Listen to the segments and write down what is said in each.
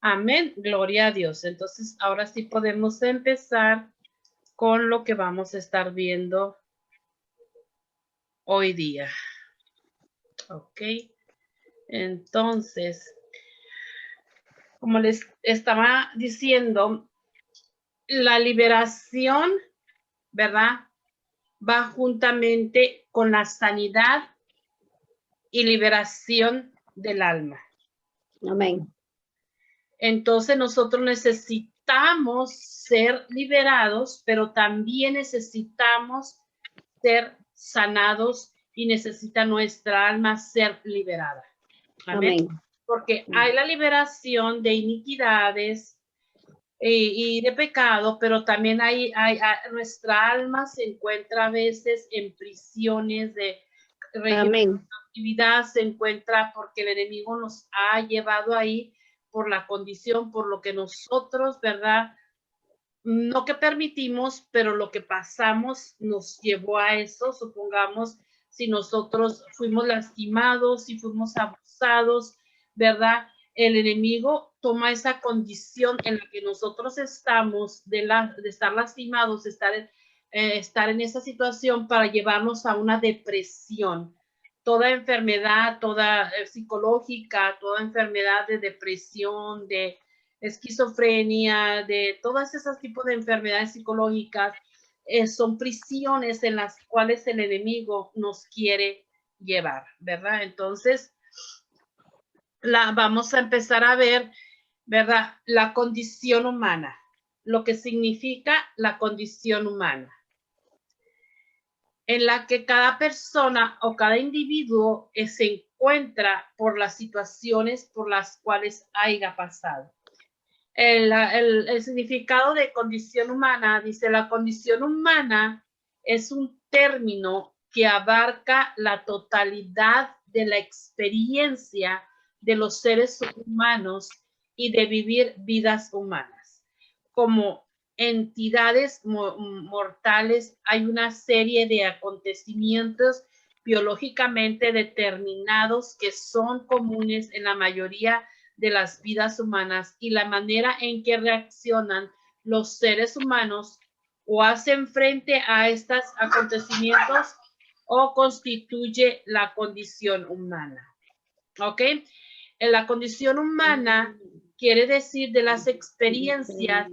Amén, gloria a Dios. Entonces, ahora sí podemos empezar con lo que vamos a estar viendo hoy día. Ok, entonces, como les estaba diciendo, la liberación, ¿verdad? Va juntamente con la sanidad y liberación del alma. Amén. Entonces nosotros necesitamos ser liberados, pero también necesitamos ser sanados y necesita nuestra alma ser liberada. Amén. Amén. Porque hay la liberación de iniquidades y de pecado, pero también nuestra alma se encuentra a veces en prisiones de actividad, se encuentra porque el enemigo nos ha llevado ahí por la condición, por lo que nosotros, ¿verdad? No que permitimos, pero lo que pasamos nos llevó a eso. Supongamos si nosotros fuimos lastimados, si fuimos abusados, ¿verdad? El enemigo toma esa condición en la que nosotros estamos de estar lastimados, estar en esa situación para llevarnos a una depresión. Toda enfermedad, toda psicológica, toda enfermedad de depresión, de esquizofrenia, de todas esas tipos de enfermedades psicológicas, son prisiones en las cuales el enemigo nos quiere llevar, ¿verdad? Entonces, vamos a empezar a ver, ¿verdad? La condición humana, lo que significa la condición humana, en la que cada persona o cada individuo se encuentra por las situaciones por las cuales haya pasado. El significado de condición humana, dice, la condición humana es un término que abarca la totalidad de la experiencia de los seres humanos y de vivir vidas humanas. Como entidades mortales, hay una serie de acontecimientos biológicamente determinados que son comunes en la mayoría de las vidas humanas, y la manera en que reaccionan los seres humanos o hacen frente a estos acontecimientos o constituye la condición humana. ¿Ok? En la condición humana quiere decir de las experiencias,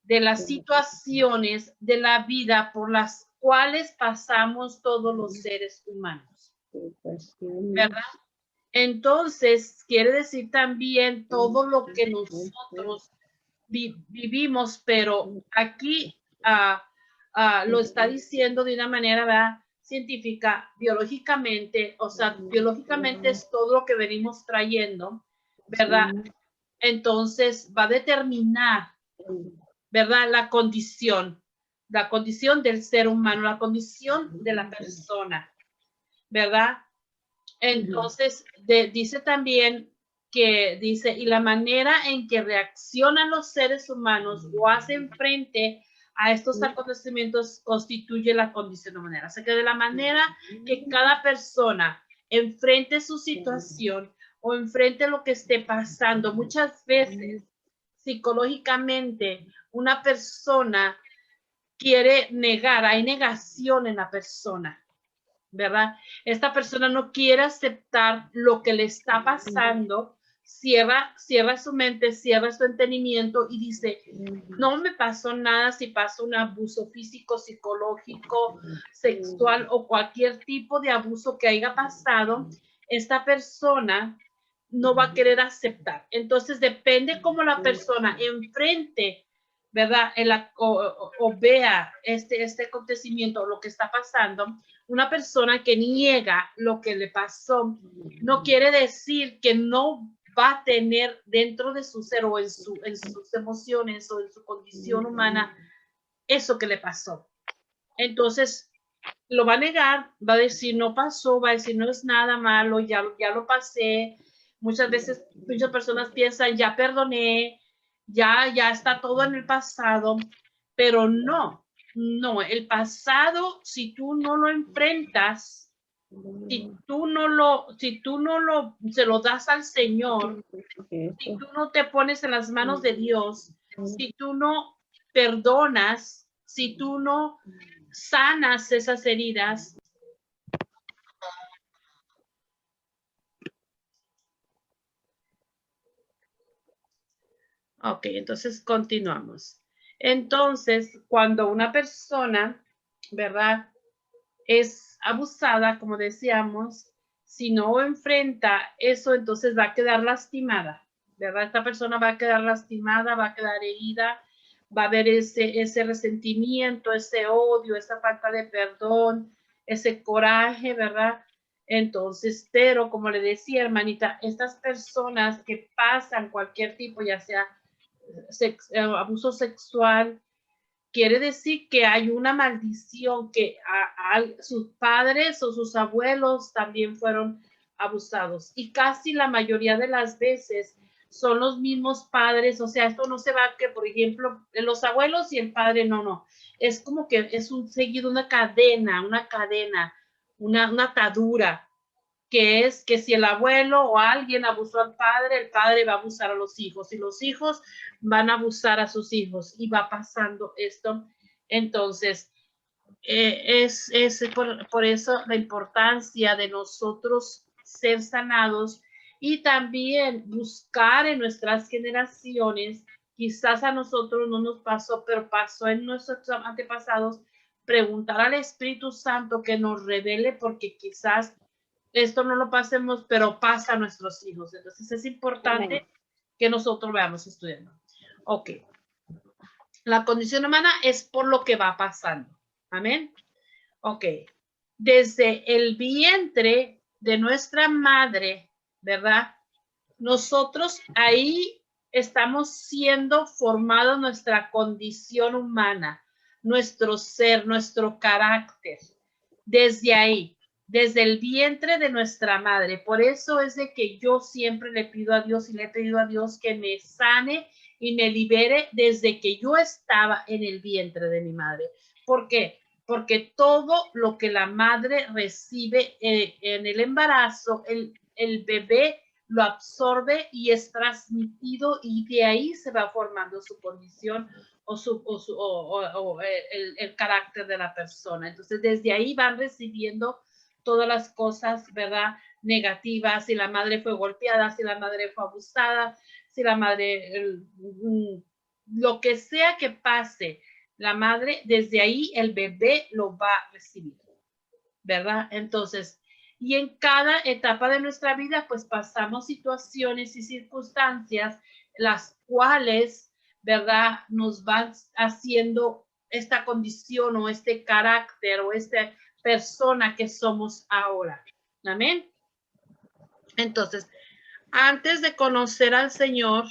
de las situaciones de la vida por las cuales pasamos todos los seres humanos, ¿verdad? Entonces, quiere decir también todo lo que nosotros vivimos, pero aquí lo está diciendo de una manera, ¿verdad?, científica, biológicamente, o sea, biológicamente es todo lo que venimos trayendo, ¿verdad? Entonces, va a determinar, ¿verdad?, la condición del ser humano, la condición de la persona, ¿verdad? Entonces, dice también que dice, y la manera en que reaccionan los seres humanos o hacen frente a estos acontecimientos constituye la condición humana. O sea, que de la manera que cada persona enfrente su situación o enfrente lo que esté pasando, muchas veces psicológicamente una persona quiere negar, hay negación en la persona, ¿verdad? Esta persona no quiere aceptar lo que le está pasando, cierra su mente, cierra su entendimiento y dice, no me pasó nada si pasó un abuso físico, psicológico, sexual o cualquier tipo de abuso que haya pasado, esta persona no va a querer aceptar. Entonces depende cómo la persona enfrente, ¿verdad? O vea este acontecimiento, lo que está pasando. Una persona que niega lo que le pasó no quiere decir que no va a tener dentro de su ser o en sus emociones o en su condición humana eso que le pasó. Entonces lo va a negar, va a decir no pasó, va a decir no es nada malo, ya lo pasé. Muchas veces muchas personas piensan ya perdoné, ya está todo en el pasado, pero no, el pasado, si tú no lo enfrentas, Si tú no se lo das al Señor, si tú no te pones en las manos de Dios, si tú no perdonas, si tú no sanas esas heridas, ok, entonces continuamos. Entonces, cuando una persona, ¿verdad?, es abusada, como decíamos, si no enfrenta eso, entonces va a quedar lastimada, ¿verdad? Esta persona va a quedar lastimada, va a quedar herida, va a haber ese resentimiento, ese odio, esa falta de perdón, ese coraje, ¿verdad? Entonces, pero como le decía, hermanita, estas personas que pasan cualquier tipo, ya sea abuso sexual, quiere decir que hay una maldición, que sus padres o sus abuelos también fueron abusados. Y casi la mayoría de las veces son los mismos padres. O sea, esto no se va que, por ejemplo, los abuelos y el padre, no. Es como que es un seguido, una cadena, una atadura, que es que si el abuelo o alguien abusó al padre, el padre va a abusar a los hijos y los hijos van a abusar a sus hijos y va pasando esto. Entonces, es por eso la importancia de nosotros ser sanados y también buscar en nuestras generaciones, quizás a nosotros no nos pasó, pero pasó en nuestros antepasados, preguntar al Espíritu Santo que nos revele, porque quizás esto no lo pasemos, pero pasa a nuestros hijos. Entonces es importante que nosotros veamos estudiando. Ok. La condición humana es por lo que va pasando. Amén. Ok. Desde el vientre de nuestra madre, ¿verdad? Nosotros ahí estamos siendo formados nuestra condición humana, nuestro ser, nuestro carácter. Desde ahí, desde el vientre de nuestra madre. Por eso es de que yo siempre le pido a Dios y le he pedido a Dios que me sane y me libere desde que yo estaba en el vientre de mi madre. ¿Por qué? Porque todo lo que la madre recibe en el embarazo, el bebé lo absorbe y es transmitido, y de ahí se va formando su condición o el carácter de la persona. Entonces, desde ahí van recibiendo todas las cosas, ¿verdad?, negativas, si la madre fue golpeada, si la madre fue abusada, si la madre, lo que sea que pase, la madre, desde ahí el bebé lo va a recibir, ¿verdad? Entonces, y en cada etapa de nuestra vida, pues pasamos situaciones y circunstancias las cuales, ¿verdad?, nos van haciendo esta condición o este carácter o esta persona que somos ahora. Amén. Entonces, antes de conocer al Señor,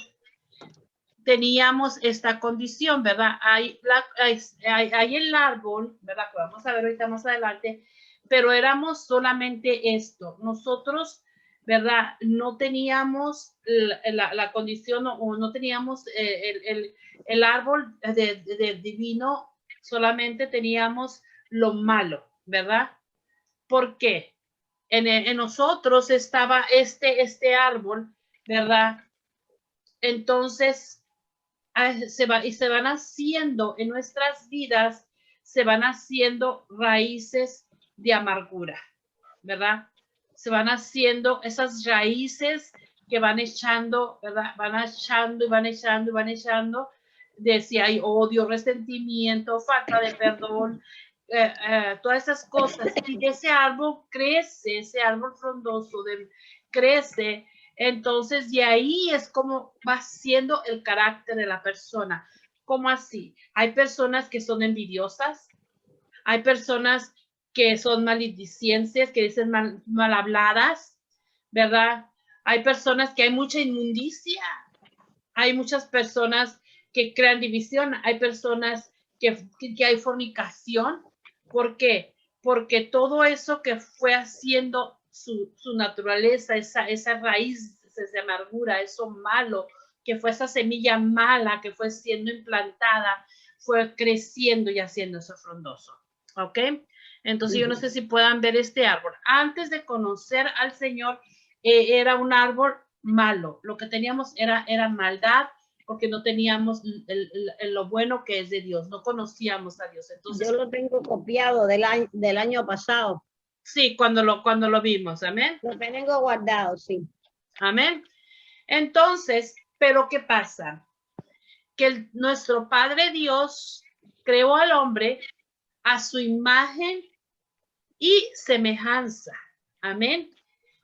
teníamos esta condición, ¿verdad? Hay el árbol, ¿verdad?, que vamos a ver ahorita más adelante, pero éramos solamente esto. Nosotros, ¿verdad?, no teníamos la condición o no teníamos el árbol de divino, solamente teníamos lo malo, ¿verdad? ¿Por qué? En nosotros estaba este árbol, ¿verdad? Entonces, se van haciendo en nuestras vidas, se van haciendo raíces de amargura, ¿verdad? Se van haciendo esas raíces que van echando, ¿verdad? Van echando y van echando y van echando, de si hay odio, resentimiento, falta de perdón, todas esas cosas. Y ese árbol crece, ese árbol frondoso crece. Entonces, de ahí es como va siendo el carácter de la persona. ¿Cómo así? Hay personas que son envidiosas, hay personas que son maldicencias, que dicen mal habladas, ¿verdad? Hay personas que hay mucha inmundicia, hay muchas personas que crean división, hay personas que hay fornicación. ¿Por qué? Porque todo eso que fue haciendo su naturaleza, esa raíz de amargura, eso malo, que fue esa semilla mala que fue siendo implantada, fue creciendo y haciéndose frondoso. ¿Ok? Entonces yo no sé si puedan ver este árbol. Antes de conocer al Señor, era un árbol malo. Lo que teníamos era maldad, porque no teníamos lo bueno que es de Dios. No conocíamos a Dios. Entonces, yo lo tengo copiado del año pasado. sí, cuando lo vimos. Amén. Lo tengo guardado, sí. Amén. Entonces, pero ¿qué pasa? Que nuestro Padre Dios creó al hombre a su imagen y semejanza. Amén.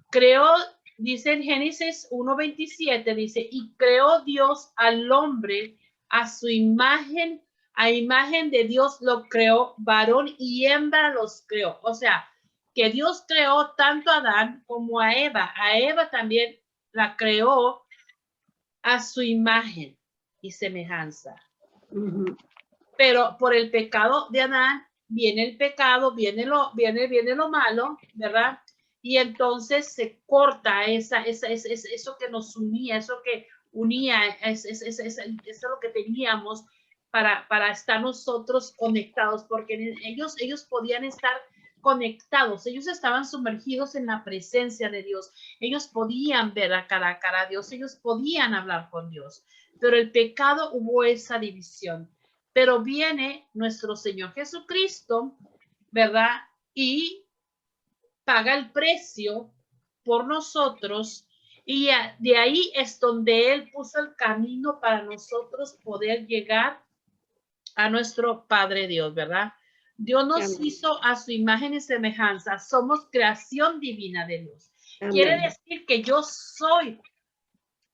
Creó, dice en Génesis 1:27, dice, y creó Dios al hombre a su imagen, a imagen de Dios lo creó, varón y hembra los creó. O sea, que Dios creó tanto a Adán como a Eva. A Eva también la creó a su imagen y semejanza. Pero por el pecado de Adán viene el pecado, viene lo malo, ¿verdad? Y entonces se corta eso que nos unía, eso que unía, eso es lo que teníamos para estar nosotros conectados, porque ellos podían estar conectados, ellos estaban sumergidos en la presencia de Dios, ellos podían ver a cara a Dios, ellos podían hablar con Dios, pero el pecado hubo esa división. Pero viene nuestro Señor Jesucristo, ¿verdad? Y paga el precio por nosotros, y de ahí es donde Él puso el camino para nosotros poder llegar a nuestro Padre Dios, ¿verdad? Dios nos hizo a su imagen y semejanza. Somos creación divina de Dios. Amén. Quiere decir que yo soy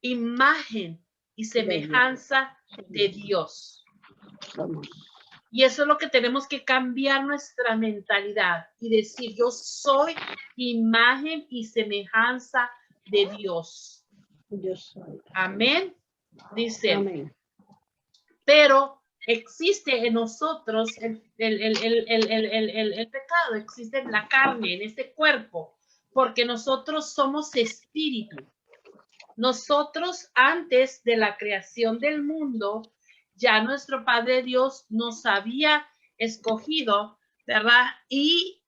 imagen y semejanza de Dios. Y eso es lo que tenemos que cambiar nuestra mentalidad y decir, yo soy imagen y semejanza de Dios. Yo soy. Amén. Dice, Amén. pero existe en nosotros el pecado, existe en la carne, en este cuerpo, porque nosotros somos espíritu. Nosotros antes de la creación del mundo, ya nuestro Padre Dios nos había escogido, ¿verdad? Y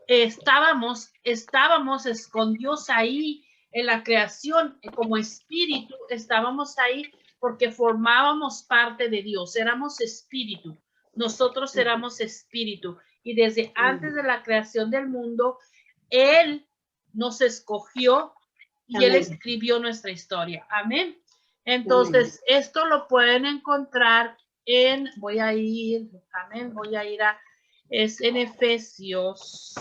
estábamos escondidos ahí en la creación como espíritu, estábamos ahí porque formábamos parte de Dios, éramos espíritu, nosotros éramos espíritu, y desde antes de la creación del mundo, Él nos escogió y Amén. Él escribió nuestra historia. Amén. Entonces, Amén. Esto lo pueden encontrar voy a ir es en Efesios,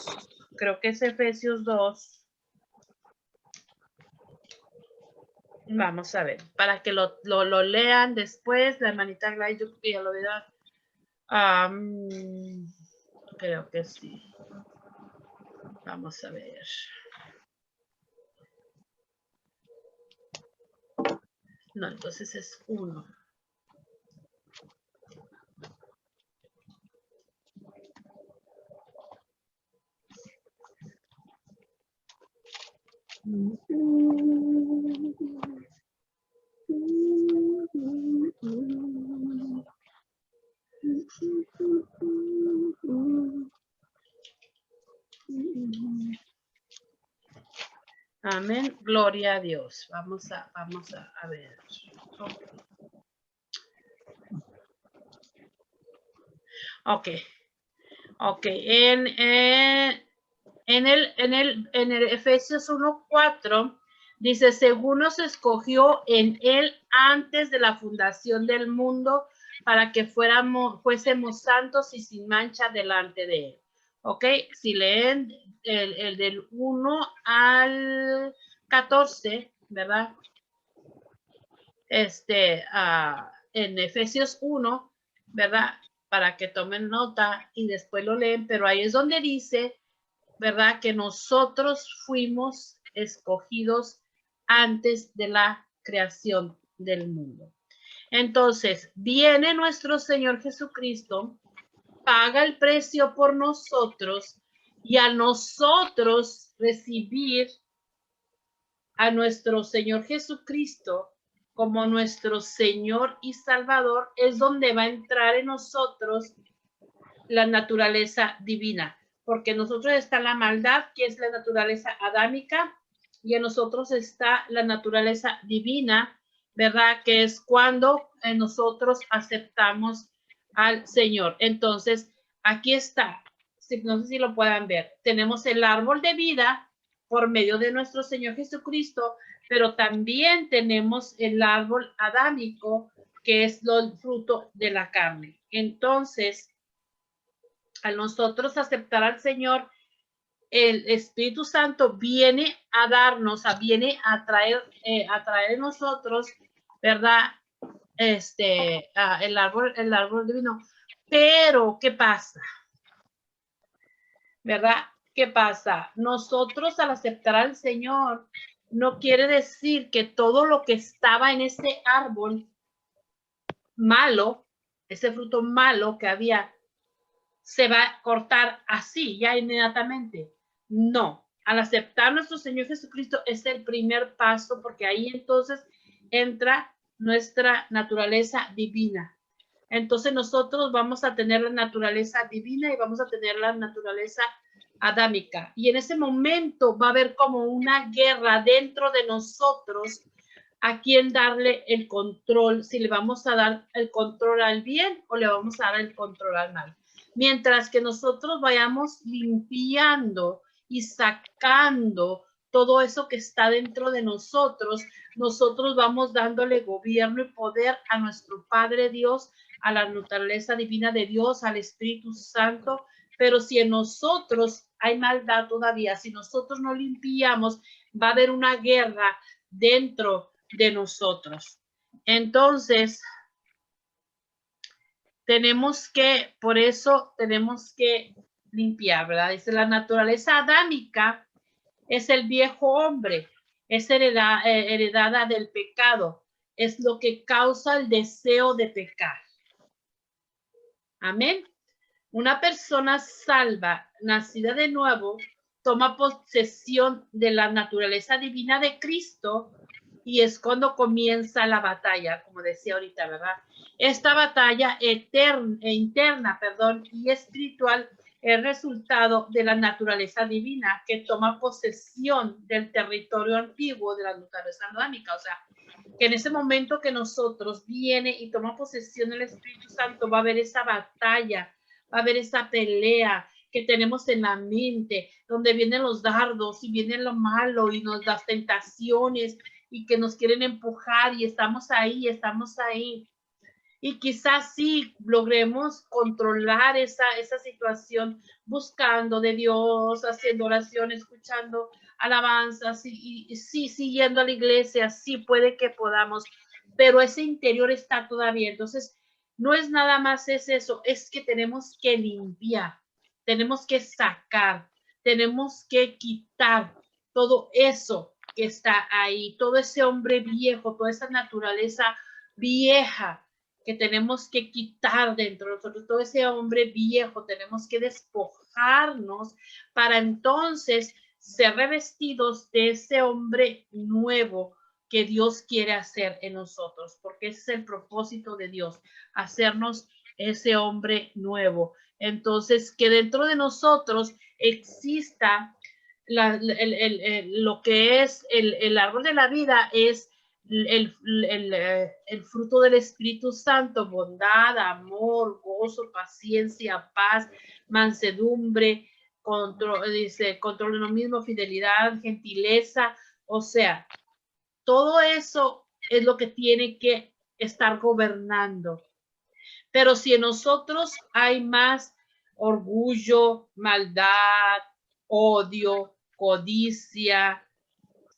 creo que es Efesios 2. Vamos a ver, para que lo lean después, la hermanita Gladys, yo creo que ya lo verá. Creo que sí. Vamos a ver. No, entonces es 1. Amén, gloria a Dios. Vamos a ver. Ok. En el Efesios 1:4 dice, según nos escogió en él antes de la fundación del mundo para que fuésemos santos y sin mancha delante de él. Ok, si leen el del 1 al 14, ¿verdad? En Efesios 1, ¿verdad? Para que tomen nota y después lo leen, pero ahí es donde dice, ¿verdad? Que nosotros fuimos escogidos antes de la creación del mundo. Entonces, viene nuestro Señor Jesucristo, paga el precio por nosotros y a nosotros recibir a nuestro Señor Jesucristo como nuestro Señor y Salvador, es donde va a entrar en nosotros la naturaleza divina, porque en nosotros está la maldad, que es la naturaleza adámica, y en nosotros está la naturaleza divina, ¿verdad? Que es cuando nosotros aceptamos al Señor. Entonces, aquí está, no sé si lo puedan ver, tenemos el árbol de vida por medio de nuestro Señor Jesucristo, pero también tenemos el árbol adámico, que es el fruto de la carne. Entonces, al nosotros aceptar al Señor, el Espíritu Santo viene a darnos, viene a traer en nosotros, ¿verdad? El árbol divino. Pero, ¿qué pasa? ¿Verdad? ¿Qué pasa? Nosotros al aceptar al Señor, no quiere decir que todo lo que estaba en ese árbol malo, ese fruto malo que había, se va a cortar así, ya inmediatamente. No, al aceptar a nuestro Señor Jesucristo es el primer paso, porque ahí entonces entra nuestra naturaleza divina. Entonces nosotros vamos a tener la naturaleza divina y vamos a tener la naturaleza adámica. Y en ese momento va a haber como una guerra dentro de nosotros a quién darle el control, si le vamos a dar el control al bien o le vamos a dar el control al mal. Mientras que nosotros vayamos limpiando y sacando todo eso que está dentro de nosotros, nosotros vamos dándole gobierno y poder a nuestro Padre Dios, a la naturaleza divina de Dios, al Espíritu Santo. Pero si en nosotros hay maldad todavía, si nosotros no limpiamos, va a haber una guerra dentro de nosotros. Entonces, por eso tenemos que limpiar, ¿verdad? Dice, la naturaleza adámica es el viejo hombre, es heredada del pecado, es lo que causa el deseo de pecar. Amén. Una persona salva, nacida de nuevo, toma posesión de la naturaleza divina de Cristo y es cuando comienza la batalla, como decía ahorita, ¿verdad? Esta batalla interna y espiritual es resultado de la naturaleza divina que toma posesión del territorio antiguo de la naturaleza adámica. O sea, que en ese momento que nosotros viene y toma posesión del Espíritu Santo, va a haber esa batalla, va a haber esa pelea que tenemos en la mente, donde vienen los dardos y viene lo malo y las tentaciones y que nos quieren empujar y estamos ahí. Y quizás sí logremos controlar esa situación buscando de Dios, haciendo oración, escuchando alabanzas y sí, siguiendo a la iglesia, sí puede que podamos, pero ese interior está todavía. Entonces, no es nada más eso, es que tenemos que limpiar, tenemos que sacar, tenemos que quitar todo eso que está ahí, todo ese hombre viejo, toda esa naturaleza vieja que tenemos que quitar dentro de nosotros, todo ese hombre viejo, tenemos que despojarnos para entonces ser revestidos de ese hombre nuevo que Dios quiere hacer en nosotros, porque ese es el propósito de Dios, hacernos ese hombre nuevo. Entonces, que dentro de nosotros exista lo que es el árbol de la vida, es el fruto del Espíritu Santo: bondad, amor, gozo, paciencia, paz, mansedumbre, control de lo mismo, fidelidad, gentileza. O sea, todo eso es lo que tiene que estar gobernando. Pero si en nosotros hay más orgullo, maldad, odio, codicia,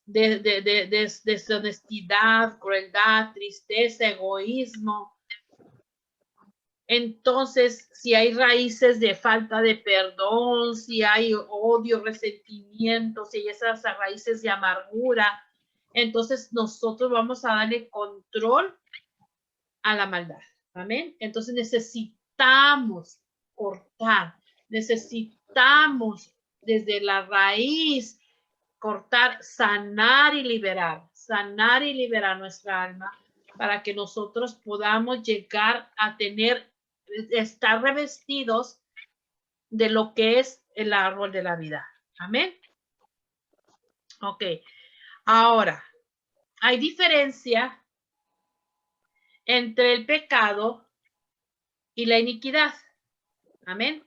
deshonestidad, crueldad, tristeza, egoísmo, entonces si hay raíces de falta de perdón, si hay odio, resentimiento, si hay esas raíces de amargura, entonces nosotros vamos a darle control a la maldad. Amén. Entonces necesitamos cortar, necesitamos desde la raíz cortar, sanar y liberar nuestra alma para que nosotros podamos llegar a estar revestidos de lo que es el árbol de la vida. Amén. Ok. Ahora, hay diferencia entre el pecado y la iniquidad. Amén.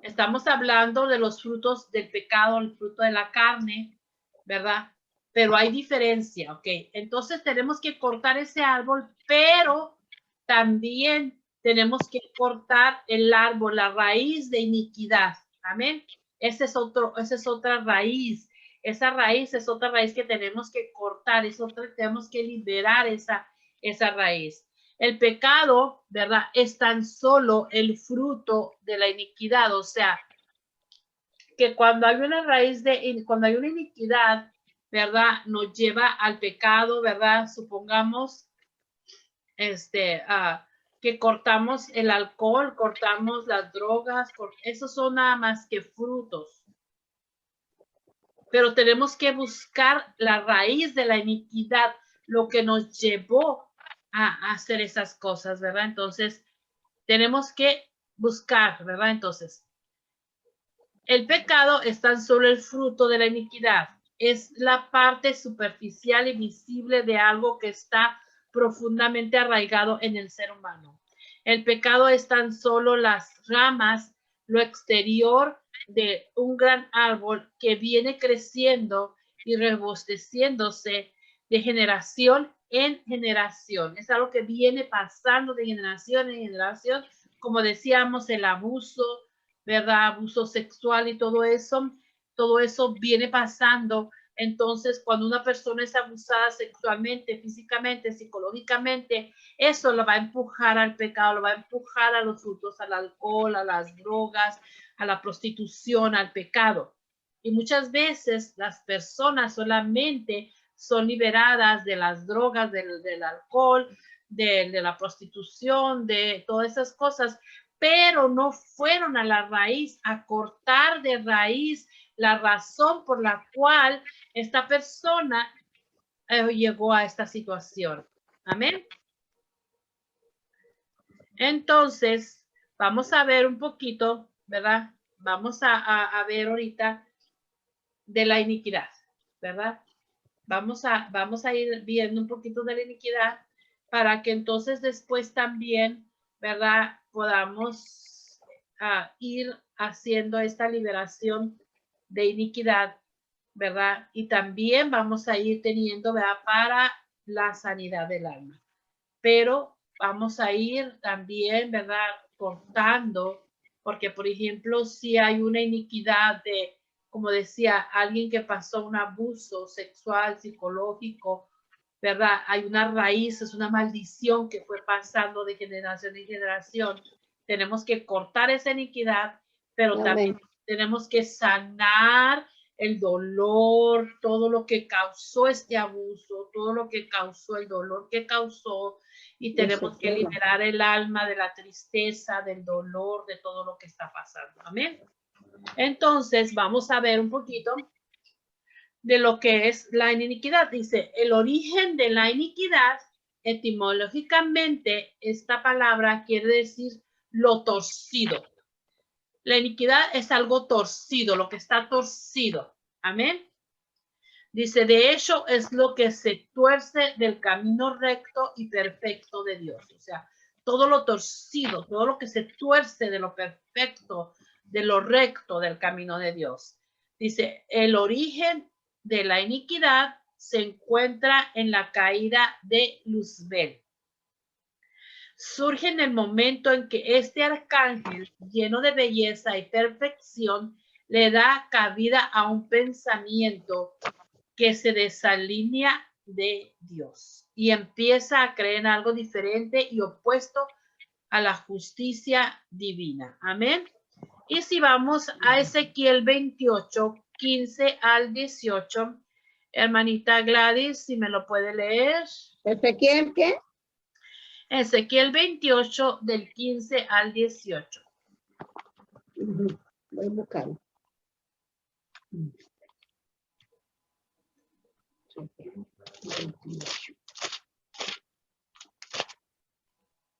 Estamos hablando de los frutos del pecado, el fruto de la carne, ¿verdad? Pero hay diferencia, ¿ok? Entonces tenemos que cortar ese árbol, pero también tenemos que cortar el árbol, la raíz de iniquidad. Amén. Esa es otra raíz. Esa raíz es otra raíz que tenemos que cortar, tenemos que liberar esa raíz. El pecado, ¿verdad? Es tan solo el fruto de la iniquidad, o sea, que cuando hay una raíz cuando hay una iniquidad, ¿verdad? Nos lleva al pecado, ¿verdad? Supongamos, que cortamos el alcohol, cortamos las drogas, esos son nada más que frutos. Pero tenemos que buscar la raíz de la iniquidad, lo que nos llevó a hacer esas cosas, ¿verdad? Entonces, tenemos que buscar, ¿verdad? Entonces, el pecado es tan solo el fruto de la iniquidad. Es la parte superficial y visible de algo que está profundamente arraigado en el ser humano. El pecado es tan solo las ramas, lo exterior de un gran árbol que viene creciendo y robusteciéndose de generación en generación. Es algo que viene pasando de generación en generación, como decíamos, el abuso, ¿verdad? Abuso sexual y todo eso viene pasando. Entonces, cuando una persona es abusada sexualmente, físicamente, psicológicamente, eso lo va a empujar al pecado, lo va a empujar a los frutos, al alcohol, a las drogas, a la prostitución, al pecado. Y muchas veces las personas solamente son liberadas de las drogas, del alcohol, de la prostitución, de todas esas cosas, pero no fueron a la raíz, a cortar de raíz la razón por la cual esta persona llegó a esta situación. Amén. Entonces, vamos a ver un poquito, ¿verdad? Vamos a ver ahorita de la iniquidad, ¿verdad? Vamos a ir viendo un poquito de la iniquidad para que entonces después también, ¿verdad? Podamos ir haciendo esta liberación de iniquidad, ¿verdad? Y también vamos a ir teniendo, ¿verdad? Para la sanidad del alma. Pero vamos a ir también, ¿verdad? Cortando, porque por ejemplo, si hay una iniquidad de, como decía, alguien que pasó un abuso sexual, psicológico, ¿verdad? Hay una raíz, es una maldición que fue pasando de generación en generación. Tenemos que cortar esa iniquidad, pero Amén. también tenemos que sanar el dolor, todo lo que causó este abuso, todo lo que causó el dolor que causó, y tenemos que liberar el alma de la tristeza, del dolor, de todo lo que está pasando. Amén. Entonces, vamos a ver un poquito de lo que es la iniquidad. Dice, el origen de la iniquidad, etimológicamente, esta palabra quiere decir lo torcido. La iniquidad es algo torcido, lo que está torcido. Amén. Dice, de hecho, es lo que se tuerce del camino recto y perfecto de Dios. O sea, todo lo torcido, todo lo que se tuerce de lo perfecto, de lo recto del camino de Dios. Dice, el origen de la iniquidad se encuentra en la caída de Luzbel. Surge en el momento en que este arcángel, lleno de belleza y perfección, le da cabida a un pensamiento que se desalinea de Dios y empieza a creer en algo diferente y opuesto a la justicia divina. Amén. Y si vamos a Ezequiel 28, 15 al 18, hermanita Gladys, si me lo puede leer. ¿Ezequiel qué? Ezequiel 28 del 15 al 18. Voy a buscarlo.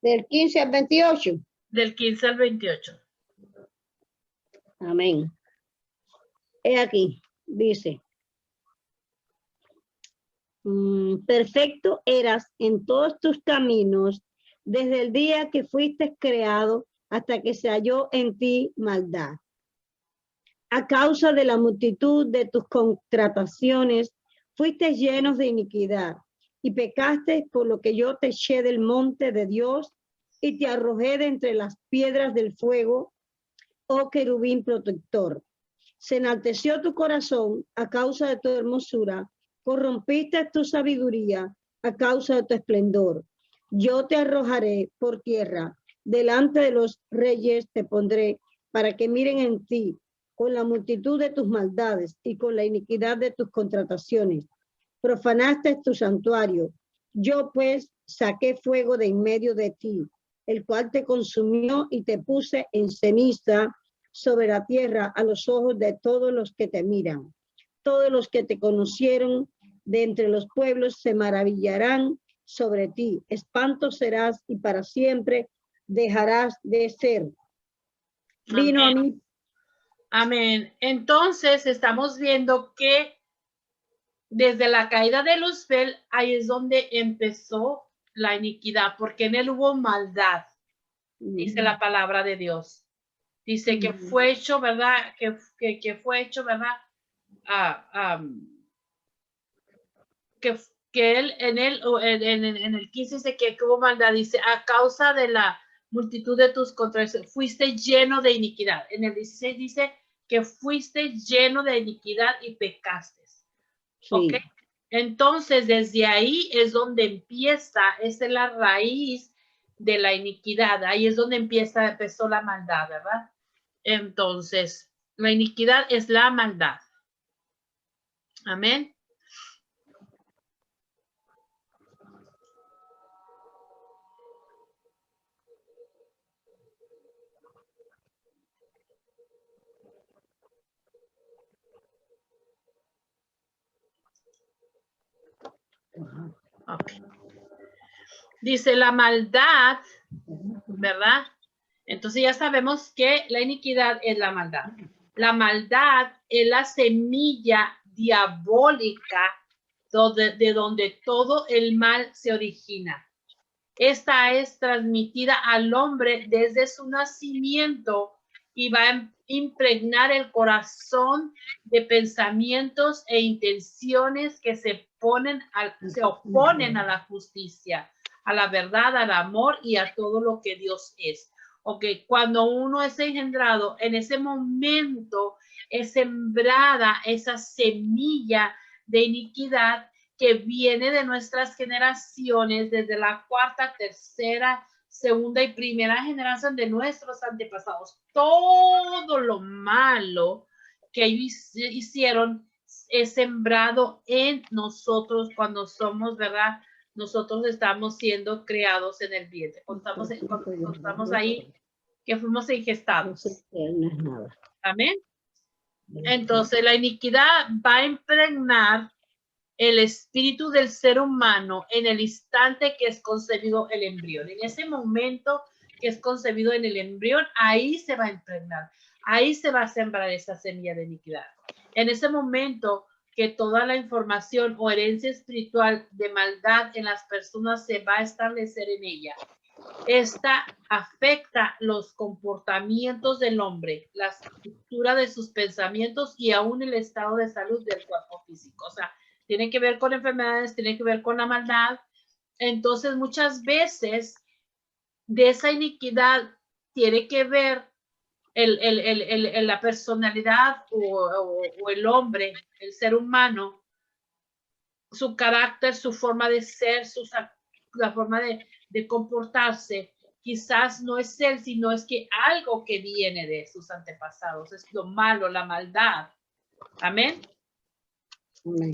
Del 15 al 28. Del 15 al 28. Amén. He aquí, dice, perfecto eras en todos tus caminos desde el día que fuiste creado hasta que se halló en ti maldad. A causa de la multitud de tus contrataciones, fuiste llenos de iniquidad y pecaste, por lo que yo te eché del monte de Dios y te arrojé de entre las piedras del fuego, oh querubín protector. Se enalteció tu corazón a causa de tu hermosura, corrompiste tu sabiduría a causa de tu esplendor. Yo te arrojaré por tierra, delante de los reyes te pondré, para que miren en ti con la multitud de tus maldades y con la iniquidad de tus contrataciones. Profanaste tu santuario. Yo pues saqué fuego de en medio de ti, el cual te consumió y te puse en ceniza sobre la tierra a los ojos de todos los que te miran. Todos los que te conocieron de entre los pueblos se maravillarán sobre ti. Espanto serás y para siempre dejarás de ser. Vino a mí. Amén. Entonces estamos viendo que desde la caída de Luzbel, ahí es donde empezó la iniquidad, porque en él hubo maldad, dice la palabra de Dios. Dice que fue hecho, ¿verdad? Que fue hecho, ¿verdad? Que él, en el 15 dice que hubo maldad, dice, a causa de la multitud de tus contradicciones, fuiste lleno de iniquidad. En el 16 dice que fuiste lleno de iniquidad y pecaste. Sí. ¿Ok? Entonces, desde ahí es donde empieza, esa es la raíz de la iniquidad. Ahí es donde empezó la maldad, ¿verdad? Entonces, la iniquidad es la maldad. Amén. Okay. Dice la maldad, ¿verdad? Entonces ya sabemos que la iniquidad es la maldad. La maldad es la semilla diabólica de donde todo el mal se origina. Esta es transmitida al hombre desde su nacimiento y va a impregnar el corazón de pensamientos e intenciones que se oponen a la justicia, a la verdad, al amor y a todo lo que Dios es. Ok, cuando uno es engendrado, en ese momento es sembrada esa semilla de iniquidad que viene de nuestras generaciones, desde la cuarta, tercera, segunda y primera generación de nuestros antepasados. Todo lo malo que ellos hicieron es sembrado en nosotros cuando somos, ¿verdad? Nosotros estamos siendo creados en el vientre. Cuando estamos ahí, que fuimos ingestados. Amén. Entonces, la iniquidad va a impregnar el espíritu del ser humano en el instante que es concebido el embrión. En ese momento que es concebido en el embrión, ahí se va a impregnar, ahí se va a sembrar esa semilla de iniquidad. En ese momento que toda la información o herencia espiritual de maldad en las personas se va a establecer en ella. Esta afecta los comportamientos del hombre, la estructura de sus pensamientos y aún el estado de salud del cuerpo físico. O sea, tiene que ver con enfermedades, tiene que ver con la maldad. Entonces, muchas veces de esa iniquidad tiene que ver la personalidad o el hombre, el ser humano, su carácter, su forma de ser, la forma de comportarse. Quizás no es él, sino es que algo que viene de sus antepasados, es lo malo, la maldad. Amén. Amén.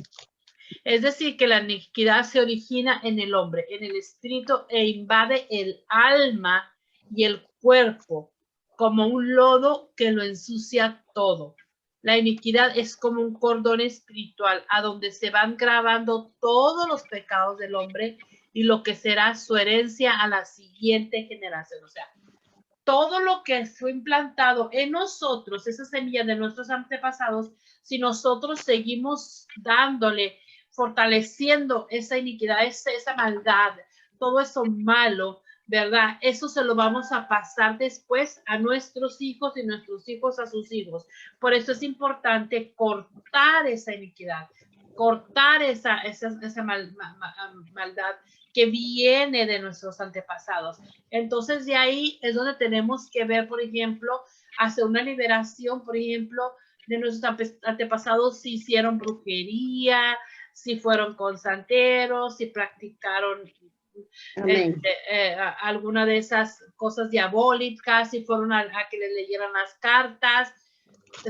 Es decir, que la iniquidad se origina en el hombre, en el espíritu, e invade el alma y el cuerpo como un lodo que lo ensucia todo. La iniquidad es como un cordón espiritual a donde se van grabando todos los pecados del hombre y lo que será su herencia a la siguiente generación. O sea, todo lo que fue implantado en nosotros, esa semilla de nuestros antepasados, si nosotros seguimos dándole, fortaleciendo esa iniquidad, esa maldad, todo eso malo, ¿verdad? Eso se lo vamos a pasar después a nuestros hijos y nuestros hijos a sus hijos. Por eso es importante cortar esa iniquidad, cortar esa maldad que viene de nuestros antepasados. Entonces, de ahí es donde tenemos que ver, por ejemplo, hacer una liberación, por ejemplo, de nuestros antepasados, si hicieron brujería, si fueron con santeros, si practicaron alguna de esas cosas diabólicas, si fueron a que les leyeran las cartas.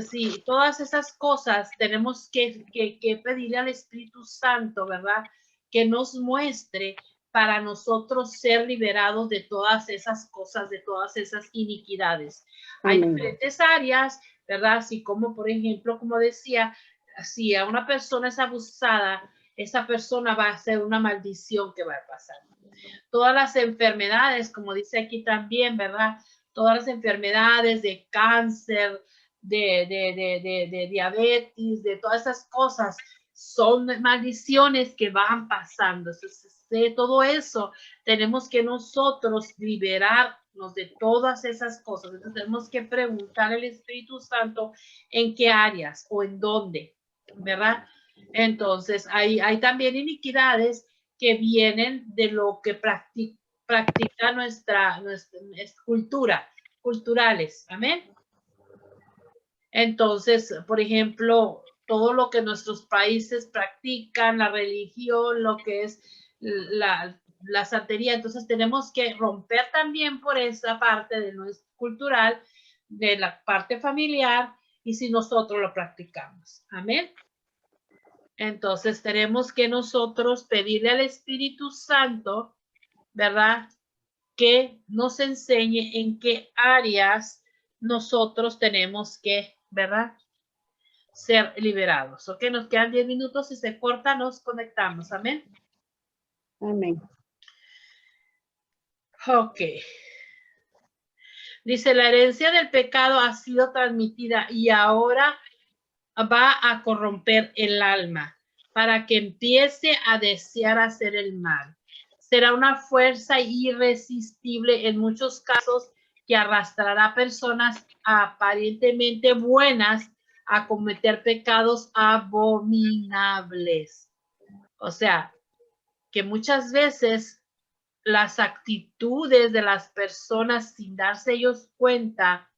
Sí, todas esas cosas tenemos que pedirle al Espíritu Santo, ¿verdad? Que nos muestre para nosotros ser liberados de todas esas cosas, de todas esas iniquidades. Hay diferentes áreas, ¿verdad? Así como, por ejemplo, como decía, si a una persona es abusada, esa persona va a ser una maldición que va a pasar. Todas las enfermedades, como dice aquí también, ¿verdad? Todas las enfermedades de cáncer, de diabetes, de todas esas cosas, son maldiciones que van pasando. Entonces, de todo eso, tenemos que nosotros liberarnos de todas esas cosas. Entonces, tenemos que preguntar al Espíritu Santo en qué áreas o en dónde, ¿verdad? Entonces, hay también iniquidades que vienen de lo que practica nuestra cultura, culturales. Amén. Entonces, por ejemplo, todo lo que nuestros países practican, la religión, lo que es la santería, entonces tenemos que romper también por esa parte de nuestro cultural, de la parte familiar, y si nosotros lo practicamos. Amén. Entonces tenemos que nosotros pedirle al Espíritu Santo, ¿verdad? Que nos enseñe en qué áreas nosotros tenemos que, ¿verdad? Ser liberados. Ok, nos quedan 10 minutos. Si se corta, nos conectamos. Amén. Amén. Ok. Dice, la herencia del pecado ha sido transmitida y ahora va a corromper el alma para que empiece a desear hacer el mal. Será una fuerza irresistible en muchos casos que arrastrará a personas aparentemente buenas a cometer pecados abominables. O sea, que muchas veces las actitudes de las personas sin darse ellos cuenta,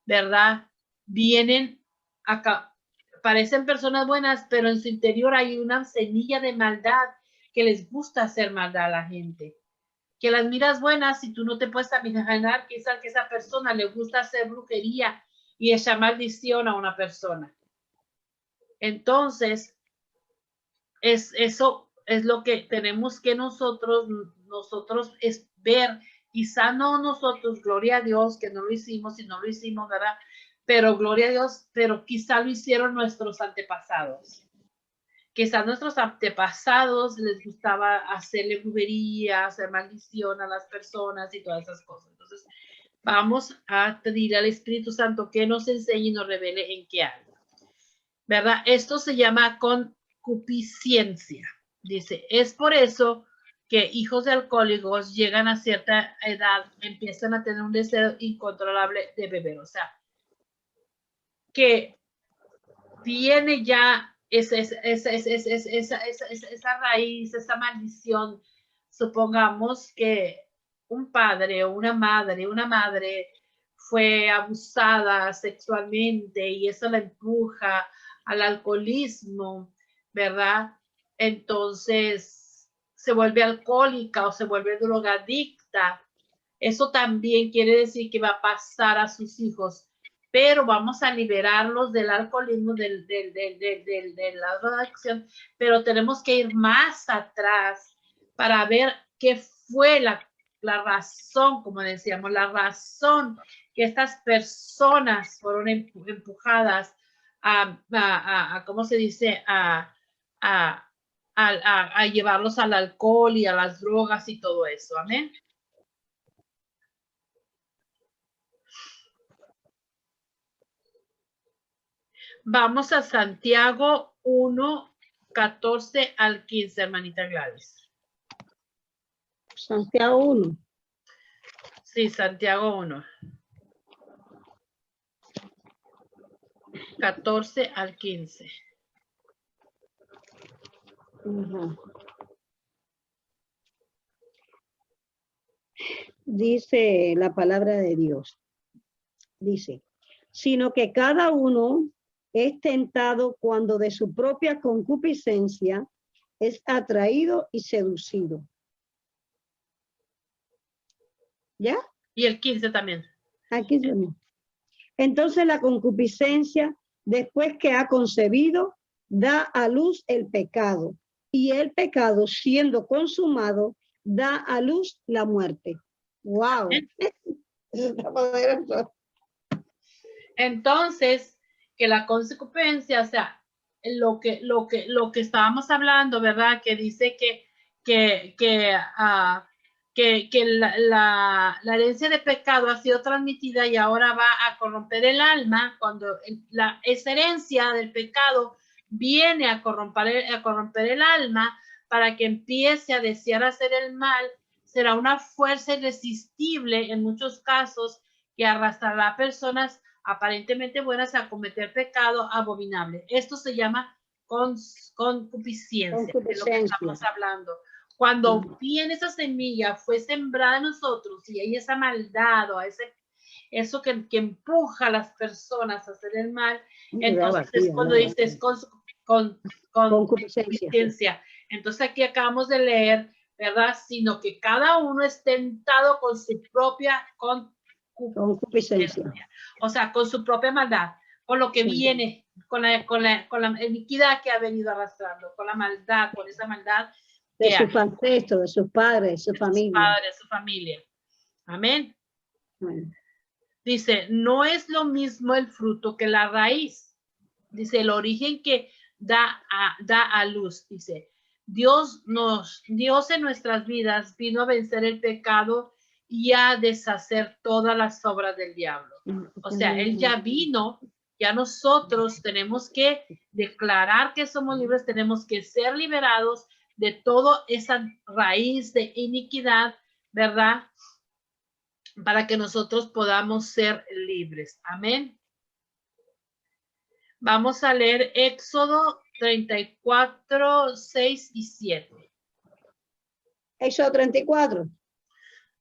¿verdad? Vienen acá, parecen personas buenas, pero en su interior hay una semilla de maldad que les gusta hacer maldad a la gente. Que las miras buenas y tú no te puedes imaginar que esa persona le gusta hacer brujería y echar maldición a una persona. Entonces, eso es lo que tenemos que nosotros es ver, quizá no nosotros, gloria a Dios, que no lo hicimos, si no lo hicimos, ¿verdad? Pero gloria a Dios, pero quizá lo hicieron nuestros antepasados. Quizá a nuestros antepasados les gustaba hacerle brujería, hacer maldición a las personas y todas esas cosas. Entonces, vamos a pedir al Espíritu Santo que nos enseñe y nos revele en qué área, ¿verdad? Esto se llama concupiscencia. Dice, es por eso que hijos de alcohólicos llegan a cierta edad, empiezan a tener un deseo incontrolable de beber. O sea, que viene ya esa raíz, esa maldición. Supongamos que un padre o una madre fue abusada sexualmente y eso la empuja al alcoholismo, ¿verdad? Entonces se vuelve alcohólica o se vuelve drogadicta. Eso también quiere decir que va a pasar a sus hijos, pero vamos a liberarlos del alcoholismo, de la drogadicción, pero tenemos que ir más atrás para ver qué fue la razón, como decíamos, la razón que estas personas fueron empujadas a ¿cómo se dice? A llevarlos al alcohol y a las drogas y todo eso. Amén. Vamos a Santiago 1, 14 al 15, hermanita Gladys. Santiago 1. Sí, Santiago 1. 14 al 15. Ajá. Dice la palabra de Dios. Dice, sino que cada uno es tentado cuando de su propia concupiscencia es atraído y seducido. ¿Ya? Y el 15 también. Aquí tenemos. Entonces la concupiscencia, después que ha concebido, da a luz el pecado. Y el pecado, siendo consumado, da a luz la muerte. ¡Wow! Eso está poderoso. Entonces, que la consecuencia, o sea, lo que estábamos hablando, ¿verdad? Que dice que la herencia de pecado ha sido transmitida y ahora va a corromper el alma, cuando esa herencia del pecado viene a corromper el alma para que empiece a desear hacer el mal, será una fuerza irresistible en muchos casos que arrastrará a personas aparentemente buenas a cometer pecado abominable. Esto se llama concupiscencia, de lo que estamos hablando. Cuando viene esa semilla, fue sembrada en nosotros y hay esa maldad o eso que empuja a las personas a hacer el mal, entonces es cuando dices concupiscencia. Entonces aquí acabamos de leer, ¿verdad? Sino que cada uno es tentado con su propia concupiscencia. O sea, con su propia maldad, con lo que viene, con la iniquidad que ha venido arrastrando, con la maldad, con esa maldad de sus ancestros, de sus padres, de su familia. De su familia. Amén. Dice, no es lo mismo el fruto que la raíz. Dice, el origen que da a luz. Dice, Dios en nuestras vidas vino a vencer el pecado y a deshacer todas las obras del diablo. O sea, Él ya vino, ya nosotros tenemos que declarar que somos libres, tenemos que ser liberados de toda esa raíz de iniquidad, ¿verdad? Para que nosotros podamos ser libres. Amén. Vamos a leer Éxodo 34, 6 y 7. Éxodo 34.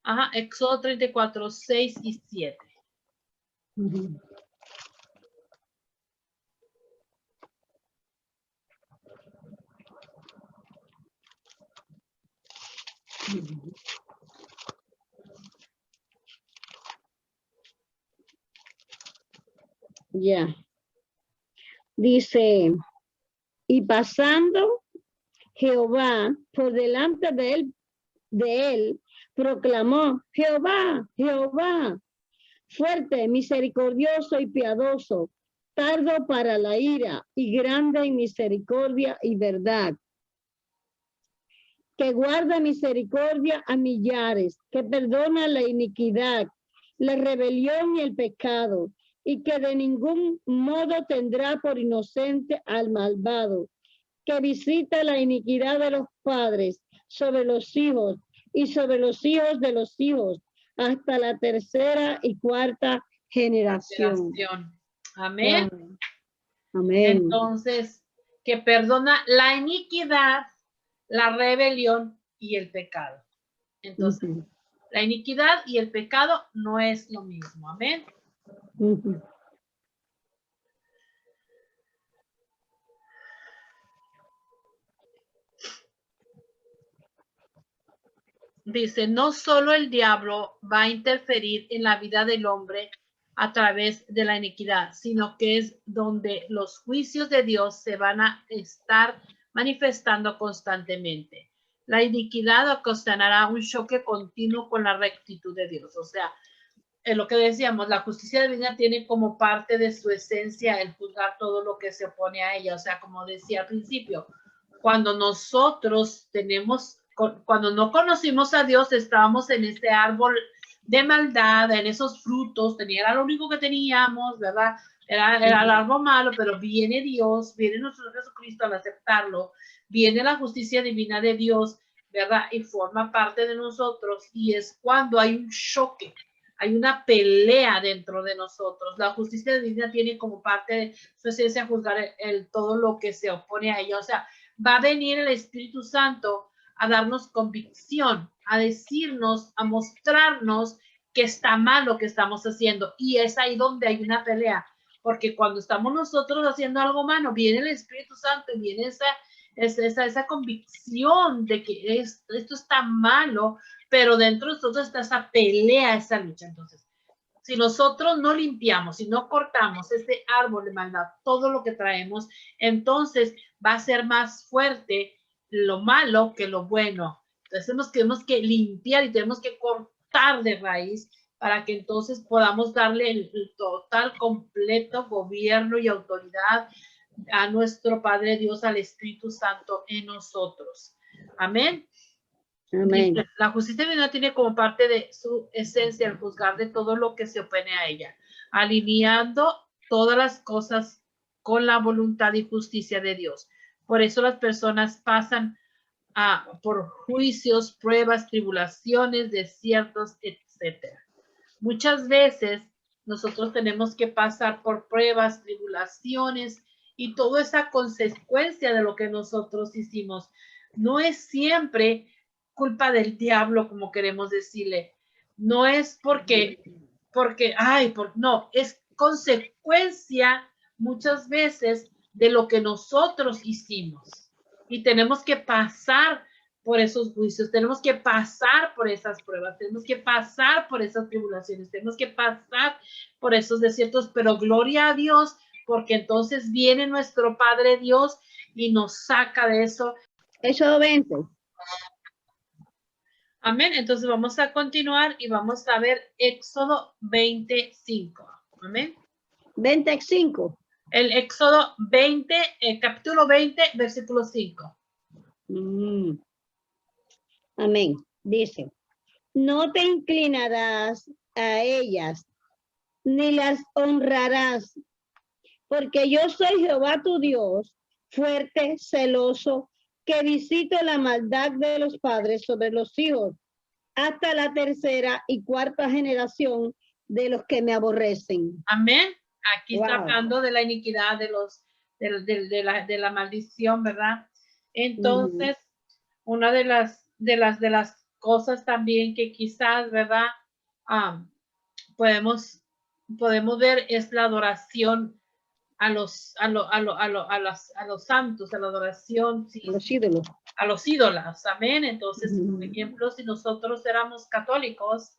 Ajá, Éxodo 34, 6 y 7. Ya. Dice, y pasando Jehová por delante de él, proclamó, Jehová, Jehová, fuerte, misericordioso y piadoso, tardo para la ira y grande en misericordia y verdad, que guarda misericordia a millares, que perdona la iniquidad, la rebelión y el pecado, y que de ningún modo tendrá por inocente al malvado, que visita la iniquidad de los padres sobre los hijos y sobre los hijos de los hijos, hasta la tercera y cuarta generación. Amén. Amén. Entonces, que perdona la iniquidad, la rebelión y el pecado. Entonces, la iniquidad y el pecado no es lo mismo. Amén. Dice, no solo el diablo va a interferir en la vida del hombre a través de la iniquidad, sino que es donde los juicios de Dios se van a estar manifestando constantemente. La iniquidad ocasionará un choque continuo con la rectitud de Dios. O sea, es lo que decíamos, la justicia divina tiene como parte de su esencia el juzgar todo lo que se opone a ella. O sea, como decía al principio, cuando nosotros cuando no conocimos a Dios, estábamos en ese árbol de maldad, en esos frutos, era lo único que teníamos, ¿verdad? Era algo malo, pero viene Dios, viene nuestro Jesucristo al aceptarlo, viene la justicia divina de Dios, ¿verdad? Y forma parte de nosotros, y es cuando hay un choque, hay una pelea dentro de nosotros. La justicia divina tiene como parte de su esencia juzgar todo lo que se opone a ella. O sea, va a venir el Espíritu Santo a darnos convicción, a decirnos, a mostrarnos que está mal lo que estamos haciendo. Y es ahí donde hay una pelea. Porque cuando estamos nosotros haciendo algo malo, viene el Espíritu Santo y viene esa convicción de que esto está malo, pero dentro de nosotros está esa pelea, esa lucha. Entonces, si nosotros no limpiamos, si no cortamos ese árbol de maldad, todo lo que traemos, entonces va a ser más fuerte lo malo que lo bueno. Entonces tenemos que limpiar y tenemos que cortar de raíz para que entonces podamos darle el total, completo gobierno y autoridad a nuestro Padre Dios, al Espíritu Santo en nosotros. Amén. Amén. La justicia divina tiene como parte de su esencia el juzgar de todo lo que se opone a ella, alineando todas las cosas con la voluntad y justicia de Dios. Por eso las personas pasan por juicios, pruebas, tribulaciones, desiertos, etcétera. Muchas veces nosotros tenemos que pasar por pruebas, tribulaciones y toda esa consecuencia de lo que nosotros hicimos. No es siempre culpa del diablo, como queremos decirle. No es no, es consecuencia muchas veces de lo que nosotros hicimos. Y tenemos que pasar por esos juicios, tenemos que pasar por esas pruebas, tenemos que pasar por esas tribulaciones, tenemos que pasar por esos desiertos, pero gloria a Dios, porque entonces viene nuestro Padre Dios y nos saca de eso. Éxodo 20. Amén. Entonces vamos a continuar y vamos a ver Éxodo 25. Amén. 25. El Éxodo 20, capítulo 20, versículo 5. Amén. Dice, no te inclinarás a ellas, ni las honrarás, porque yo soy Jehová tu Dios, fuerte, celoso, que visito la maldad de los padres sobre los hijos, hasta la tercera y cuarta generación de los que me aborrecen. Amén. Aquí está hablando de la iniquidad, de la maldición, ¿verdad? Entonces, una de las cosas también que quizás, ¿verdad? Podemos ver es la adoración a los santos, a la adoración, sí, Los ídolos. a los ídolos, amén. Entonces, por ejemplo, si nosotros éramos católicos,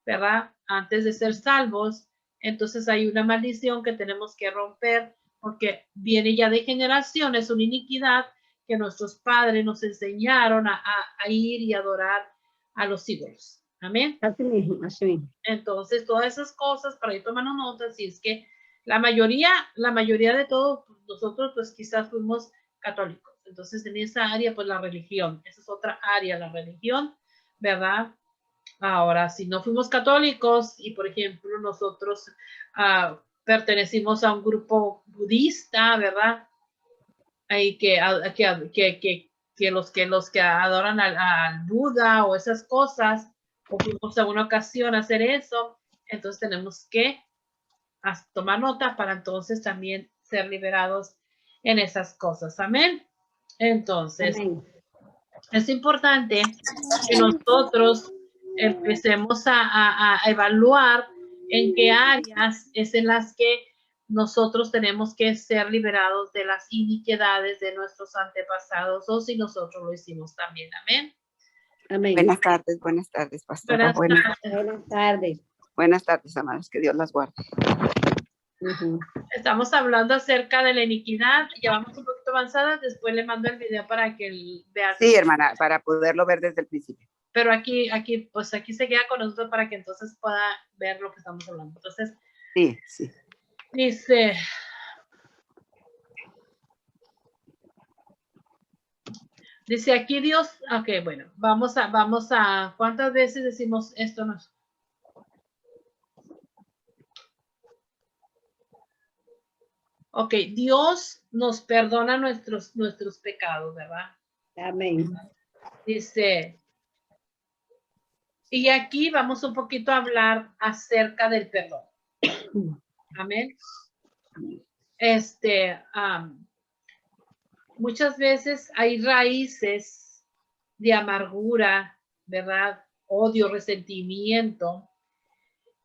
¿verdad? Antes de ser salvos, entonces hay una maldición que tenemos que romper porque viene ya de generaciones, una iniquidad que nuestros padres nos enseñaron a ir y adorar a los ídolos. Amén. Así mismo, así mismo. Entonces, todas esas cosas, para ir tomando notas, y es que la mayoría de todos nosotros, pues quizás fuimos católicos. Entonces, en esa área, pues la religión, esa es otra área, la religión, ¿verdad? Ahora, si no fuimos católicos y, por ejemplo, nosotros pertenecimos a un grupo budista, ¿verdad? Hay que los que adoran al Buda o esas cosas, o fuimos a una ocasión a hacer eso, entonces tenemos que tomar nota para entonces también ser liberados en esas cosas. Amén. Entonces, amén. Es importante que nosotros empecemos a evaluar en qué áreas es en las que nosotros tenemos que ser liberados de las iniquidades de nuestros antepasados, o si nosotros lo hicimos también. Amén. Amén. Buenas tardes, pastora. Buenas tardes. Buenas tardes, amados. Que Dios las guarde. Estamos hablando acerca de la iniquidad. Ya vamos un poquito avanzadas. Después le mando el video para que vea. Sí, hermana, para poderlo ver desde el principio. Pero aquí se queda con nosotros para que entonces pueda ver lo que estamos hablando. Entonces, sí. Dice aquí Dios, ok, bueno, vamos a, ¿cuántas veces decimos esto? Ok, Dios nos perdona nuestros pecados, ¿verdad? Amén. Dice, y aquí vamos un poquito a hablar acerca del perdón. Amén. Muchas veces hay raíces de amargura, ¿verdad? Odio, resentimiento,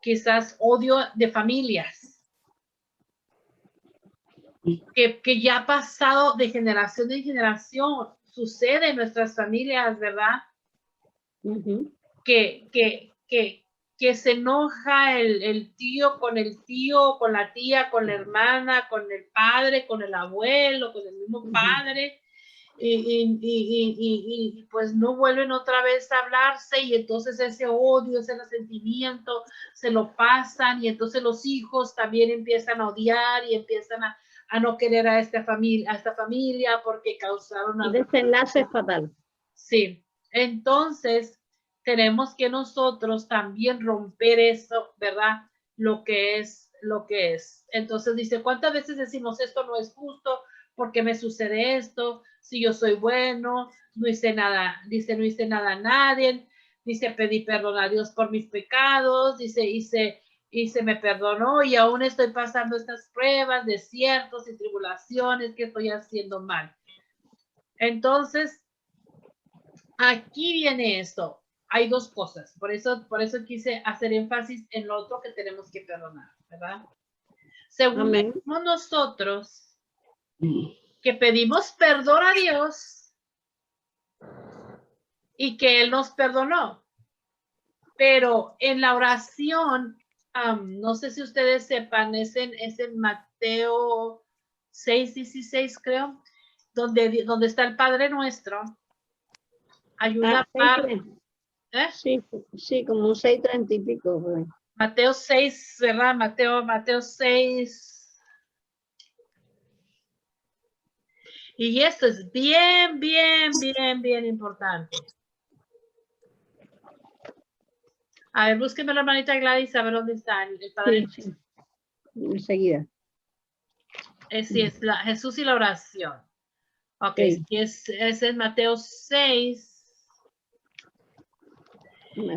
quizás odio de familias, que ya ha pasado de generación en generación, sucede en nuestras familias, ¿verdad? Ujú. Que se enoja el tío, con la tía, con la hermana, con el padre, con el abuelo, con el mismo padre, y pues no vuelven otra vez a hablarse, y entonces ese odio, ese resentimiento se lo pasan, y entonces los hijos también empiezan a odiar y empiezan a no querer a esta familia porque causaron El algo. desenlace fatal. Sí, entonces tenemos que nosotros también romper eso, ¿verdad? Lo que es. Entonces dice, ¿cuántas veces decimos esto no es justo? ¿Por qué me sucede esto? Si yo soy bueno, no hice nada, dice, no hice nada a nadie, dice, pedí perdón a Dios por mis pecados, dice, hice, me perdonó y aún estoy pasando estas pruebas, desiertos y tribulaciones que estoy haciendo mal. Entonces, aquí viene esto. Hay dos cosas. Por eso quise hacer énfasis en lo otro que tenemos que perdonar, ¿verdad? Según vemos nosotros que pedimos perdón a Dios y que Él nos perdonó. Pero en la oración, no sé si ustedes sepan, es en Mateo 6:16, creo, donde está el Padre Nuestro. Hay una parte. Sí, como un 6:30 y pico. Pues. Mateo 6, ¿verdad? Mateo 6. Y esto es bien, bien, bien, bien importante. A ver, búsqueme la hermanita Gladys, a ver dónde está el Padre. Sí. Enseguida. Sí, es Jesús y la oración. Ok, Sí. es en Mateo 6.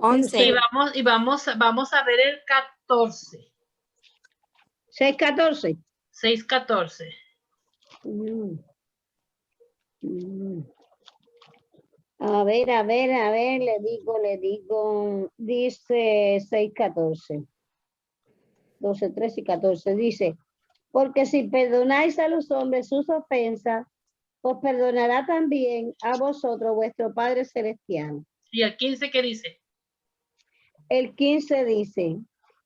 11. Y vamos a ver el 14. 6:14. 6:14. A ver, le digo, dice 6:14. 12, 13 y 14, dice, porque si perdonáis a los hombres sus ofensas, os perdonará también a vosotros vuestro Padre Celestial. ¿Y el 15 qué dice? El 15 dice,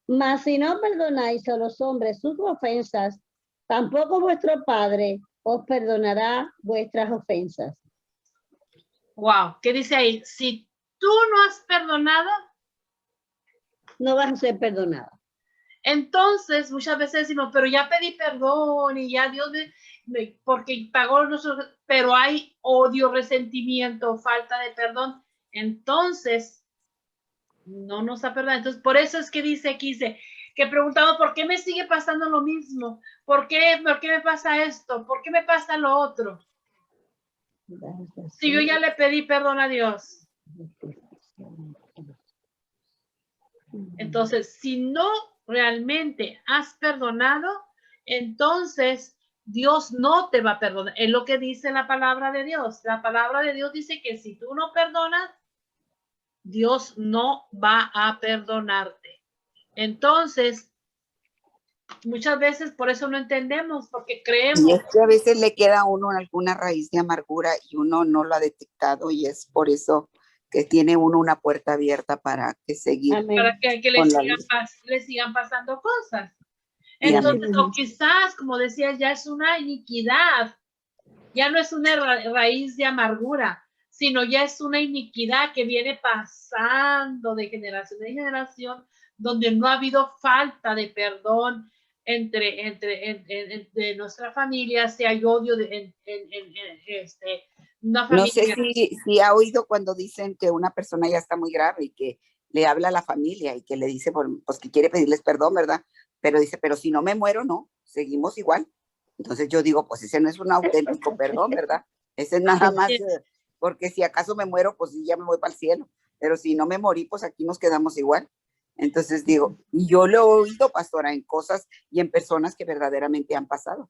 mas si no perdonáis a los hombres sus ofensas, tampoco vuestro Padre os perdonará vuestras ofensas. Wow, ¿qué dice ahí? Si tú no has perdonado, no vas a ser perdonado. Entonces, muchas veces decimos, pero ya pedí perdón y ya Dios porque pagó nosotros, pero hay odio, resentimiento, falta de perdón. Entonces, no nos ha perdonado. Entonces, por eso es que dice aquí, que preguntamos, ¿por qué me sigue pasando lo mismo? ¿Por qué me pasa esto? ¿Por qué me pasa lo otro? Si yo ya le pedí perdón a Dios. Entonces, si no realmente has perdonado, entonces Dios no te va a perdonar. Es lo que dice la palabra de Dios. La palabra de Dios dice que si tú no perdonas, Dios no va a perdonarte. Entonces, muchas veces por eso no entendemos, porque creemos. Y es que a veces le queda a uno alguna raíz de amargura y uno no lo ha detectado, y es por eso que tiene uno una puerta abierta para que seguir. Para que le sigan pasando cosas. Entonces, o quizás, como decía, ya es una iniquidad, ya no es una raíz de amargura, sino ya es una iniquidad que viene pasando de generación en generación, donde no ha habido falta de perdón entre nuestra familia, si hay odio una familia. No sé si ha oído cuando dicen que una persona ya está muy grave y que le habla a la familia y que le dice pues que quiere pedirles perdón, ¿verdad? Pero dice, pero si no me muero, no, seguimos igual. Entonces yo digo, pues ese no es un auténtico perdón, ¿verdad? Ese es nada más, porque si acaso me muero, pues sí, ya me voy para el cielo. Pero si no me morí, pues aquí nos quedamos igual. Entonces digo, y yo lo he oído, pastora, en cosas y en personas que verdaderamente han pasado.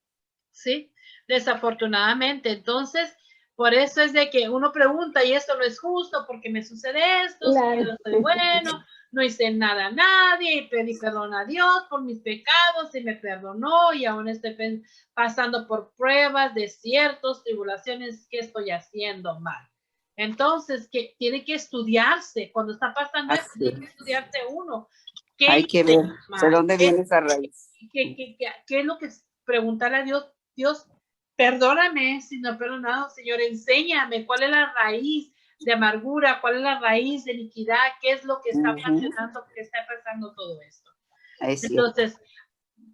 Sí, desafortunadamente. Entonces, por eso es de que uno pregunta, y esto no es justo, porque me sucede esto, Claro. si yo no soy bueno, no hice nada a nadie, y pedí perdón a Dios por mis pecados, y me perdonó, y aún estoy pasando por pruebas, desiertos, tribulaciones, ¿qué estoy haciendo mal? Entonces, que tiene que estudiarse, cuando está pasando esto, tiene que estudiarse uno. ¿Qué hay que ver de dónde viene esa raíz. ¿Qué es lo que preguntarle a Dios? Dios, perdóname si no he perdonado, Señor, enséñame cuál es la raíz de amargura, cuál es la raíz de iniquidad, qué es lo que está ocasionando, que está pasando todo esto. Entonces,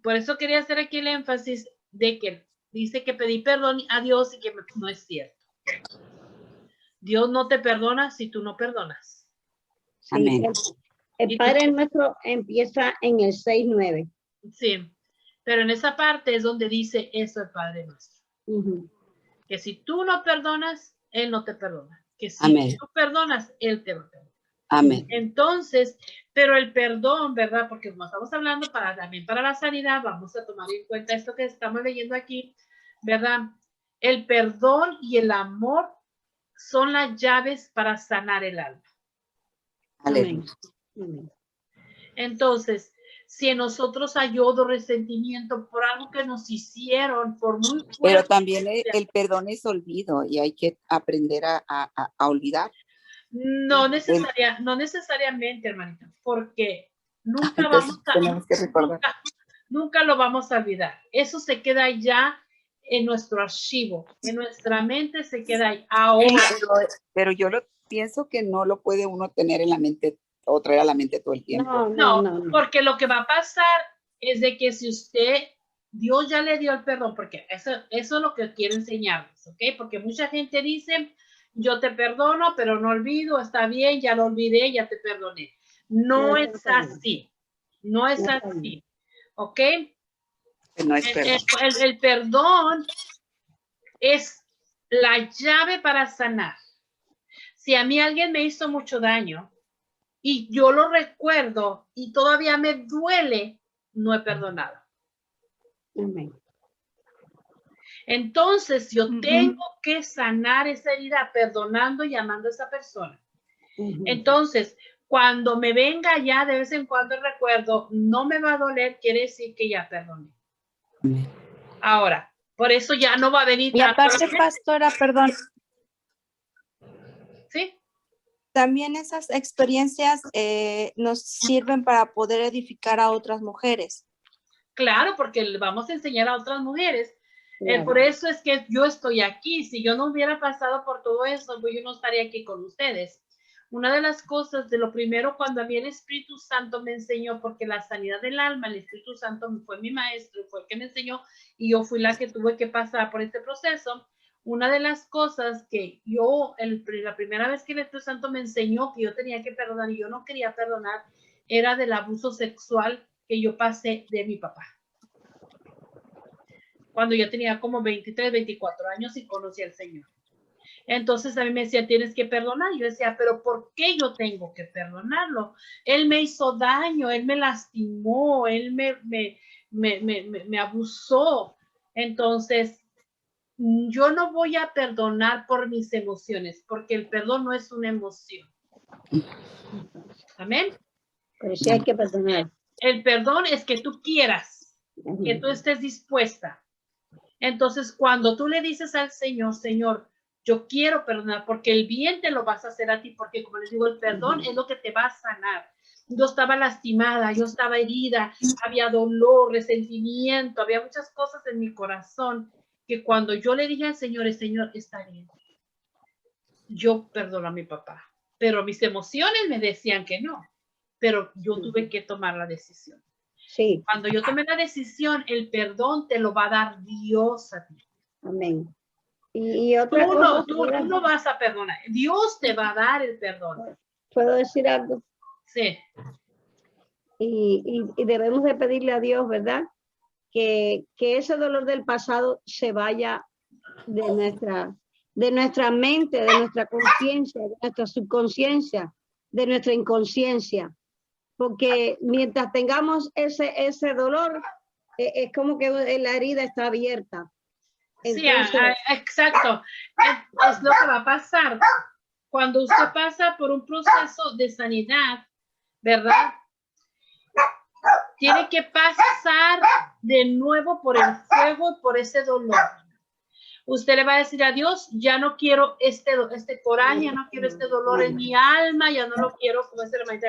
por eso quería hacer aquí el énfasis de que dice que pedí perdón a Dios y que no es cierto. Dios no te perdona si tú no perdonas. Sí, amén. El Padre Nuestro empieza en el 6:9. Sí, pero en esa parte es donde dice eso el Padre Nuestro. Que si tú no perdonas, Él no te perdona. Que si tú perdonas, Él te lo perdona. Amén. Entonces, pero el perdón, ¿verdad? Porque como estamos hablando también para la sanidad, vamos a tomar en cuenta esto que estamos leyendo aquí, ¿verdad? El perdón y el amor son las llaves para sanar el alma. Amén. Entonces, si en nosotros hay odio, resentimiento por algo que nos hicieron, por muy fuerte. Pero también el perdón es olvido y hay que aprender a olvidar. No necesariamente, hermanita, porque nunca nunca lo vamos a olvidar. Eso se queda ya en nuestro archivo, en nuestra mente se queda ahí. Ahora. Pero yo pienso que no lo puede uno tener en la mente o traer a la mente todo el tiempo. No, porque lo que va a pasar es de que si Dios ya le dio el perdón, porque eso es lo que quiero enseñarles, ¿ok? Porque mucha gente dice, yo te perdono, pero no olvido, está bien, ya lo olvidé, ya te perdoné. No es así, no es así, ¿ok? No es perdón. El perdón es la llave para sanar. Si a mí alguien me hizo mucho daño, y yo lo recuerdo y todavía me duele, no he perdonado. Amén. Entonces yo tengo que sanar esa herida perdonando y amando a esa persona. Entonces, cuando me venga ya de vez en cuando el recuerdo, no me va a doler, quiere decir que ya perdoné. Ahora, por eso ya no va a venir. Y aparte, pastora, perdón. ¿Sí? También esas experiencias nos sirven para poder edificar a otras mujeres. Claro, porque le vamos a enseñar a otras mujeres. Por eso es que yo estoy aquí. Si yo no hubiera pasado por todo eso, pues yo no estaría aquí con ustedes. Una de las cosas, de lo primero, cuando a mí el Espíritu Santo me enseñó, porque la sanidad del alma, el Espíritu Santo fue mi maestro, fue el que me enseñó, y yo fui la que tuve que pasar por este proceso. Una de las cosas que yo, la primera vez que el Espíritu Santo me enseñó que yo tenía que perdonar y yo no quería perdonar, era del abuso sexual que yo pasé de mi papá. Cuando yo tenía como 23, 24 años y conocí al Señor. Entonces a mí me decía, tienes que perdonar. Yo decía, pero ¿por qué yo tengo que perdonarlo? Él me hizo daño, él me lastimó, él me abusó. Entonces, yo no voy a perdonar por mis emociones, porque el perdón no es una emoción. Amén. Pero sí hay que perdonar. El perdón es que tú quieras, que tú estés dispuesta. Entonces, cuando tú le dices al Señor, Señor, yo quiero perdonar, porque el bien te lo vas a hacer a ti, porque como les digo, el perdón es lo que te va a sanar. Yo estaba lastimada, yo estaba herida, había dolor, resentimiento, había muchas cosas en mi corazón que cuando yo le dije al Señor, el Señor está bien. Yo perdono a mi papá, pero mis emociones me decían que no, pero yo tuve que tomar la decisión. Sí. Cuando yo tomé la decisión, el perdón te lo va a dar Dios a ti. Amén. Y otra cosa, tú no vas a perdonar. Dios te va a dar el perdón. ¿Puedo decir algo? Sí. Y debemos de pedirle a Dios, ¿verdad? que ese dolor del pasado se vaya de nuestra mente, de nuestra conciencia, de nuestra subconsciencia, de nuestra inconsciencia. Porque mientras tengamos ese dolor, es como que la herida está abierta. Entonces, sí, exacto. Es lo que va a pasar. Cuando usted pasa por un proceso de sanidad, ¿verdad? Tiene que pasar de nuevo por el fuego y por ese dolor. Usted le va a decir a Dios, ya no quiero este coraje, ya no quiero este dolor en mi alma, ya no lo quiero, como dice la hermanita,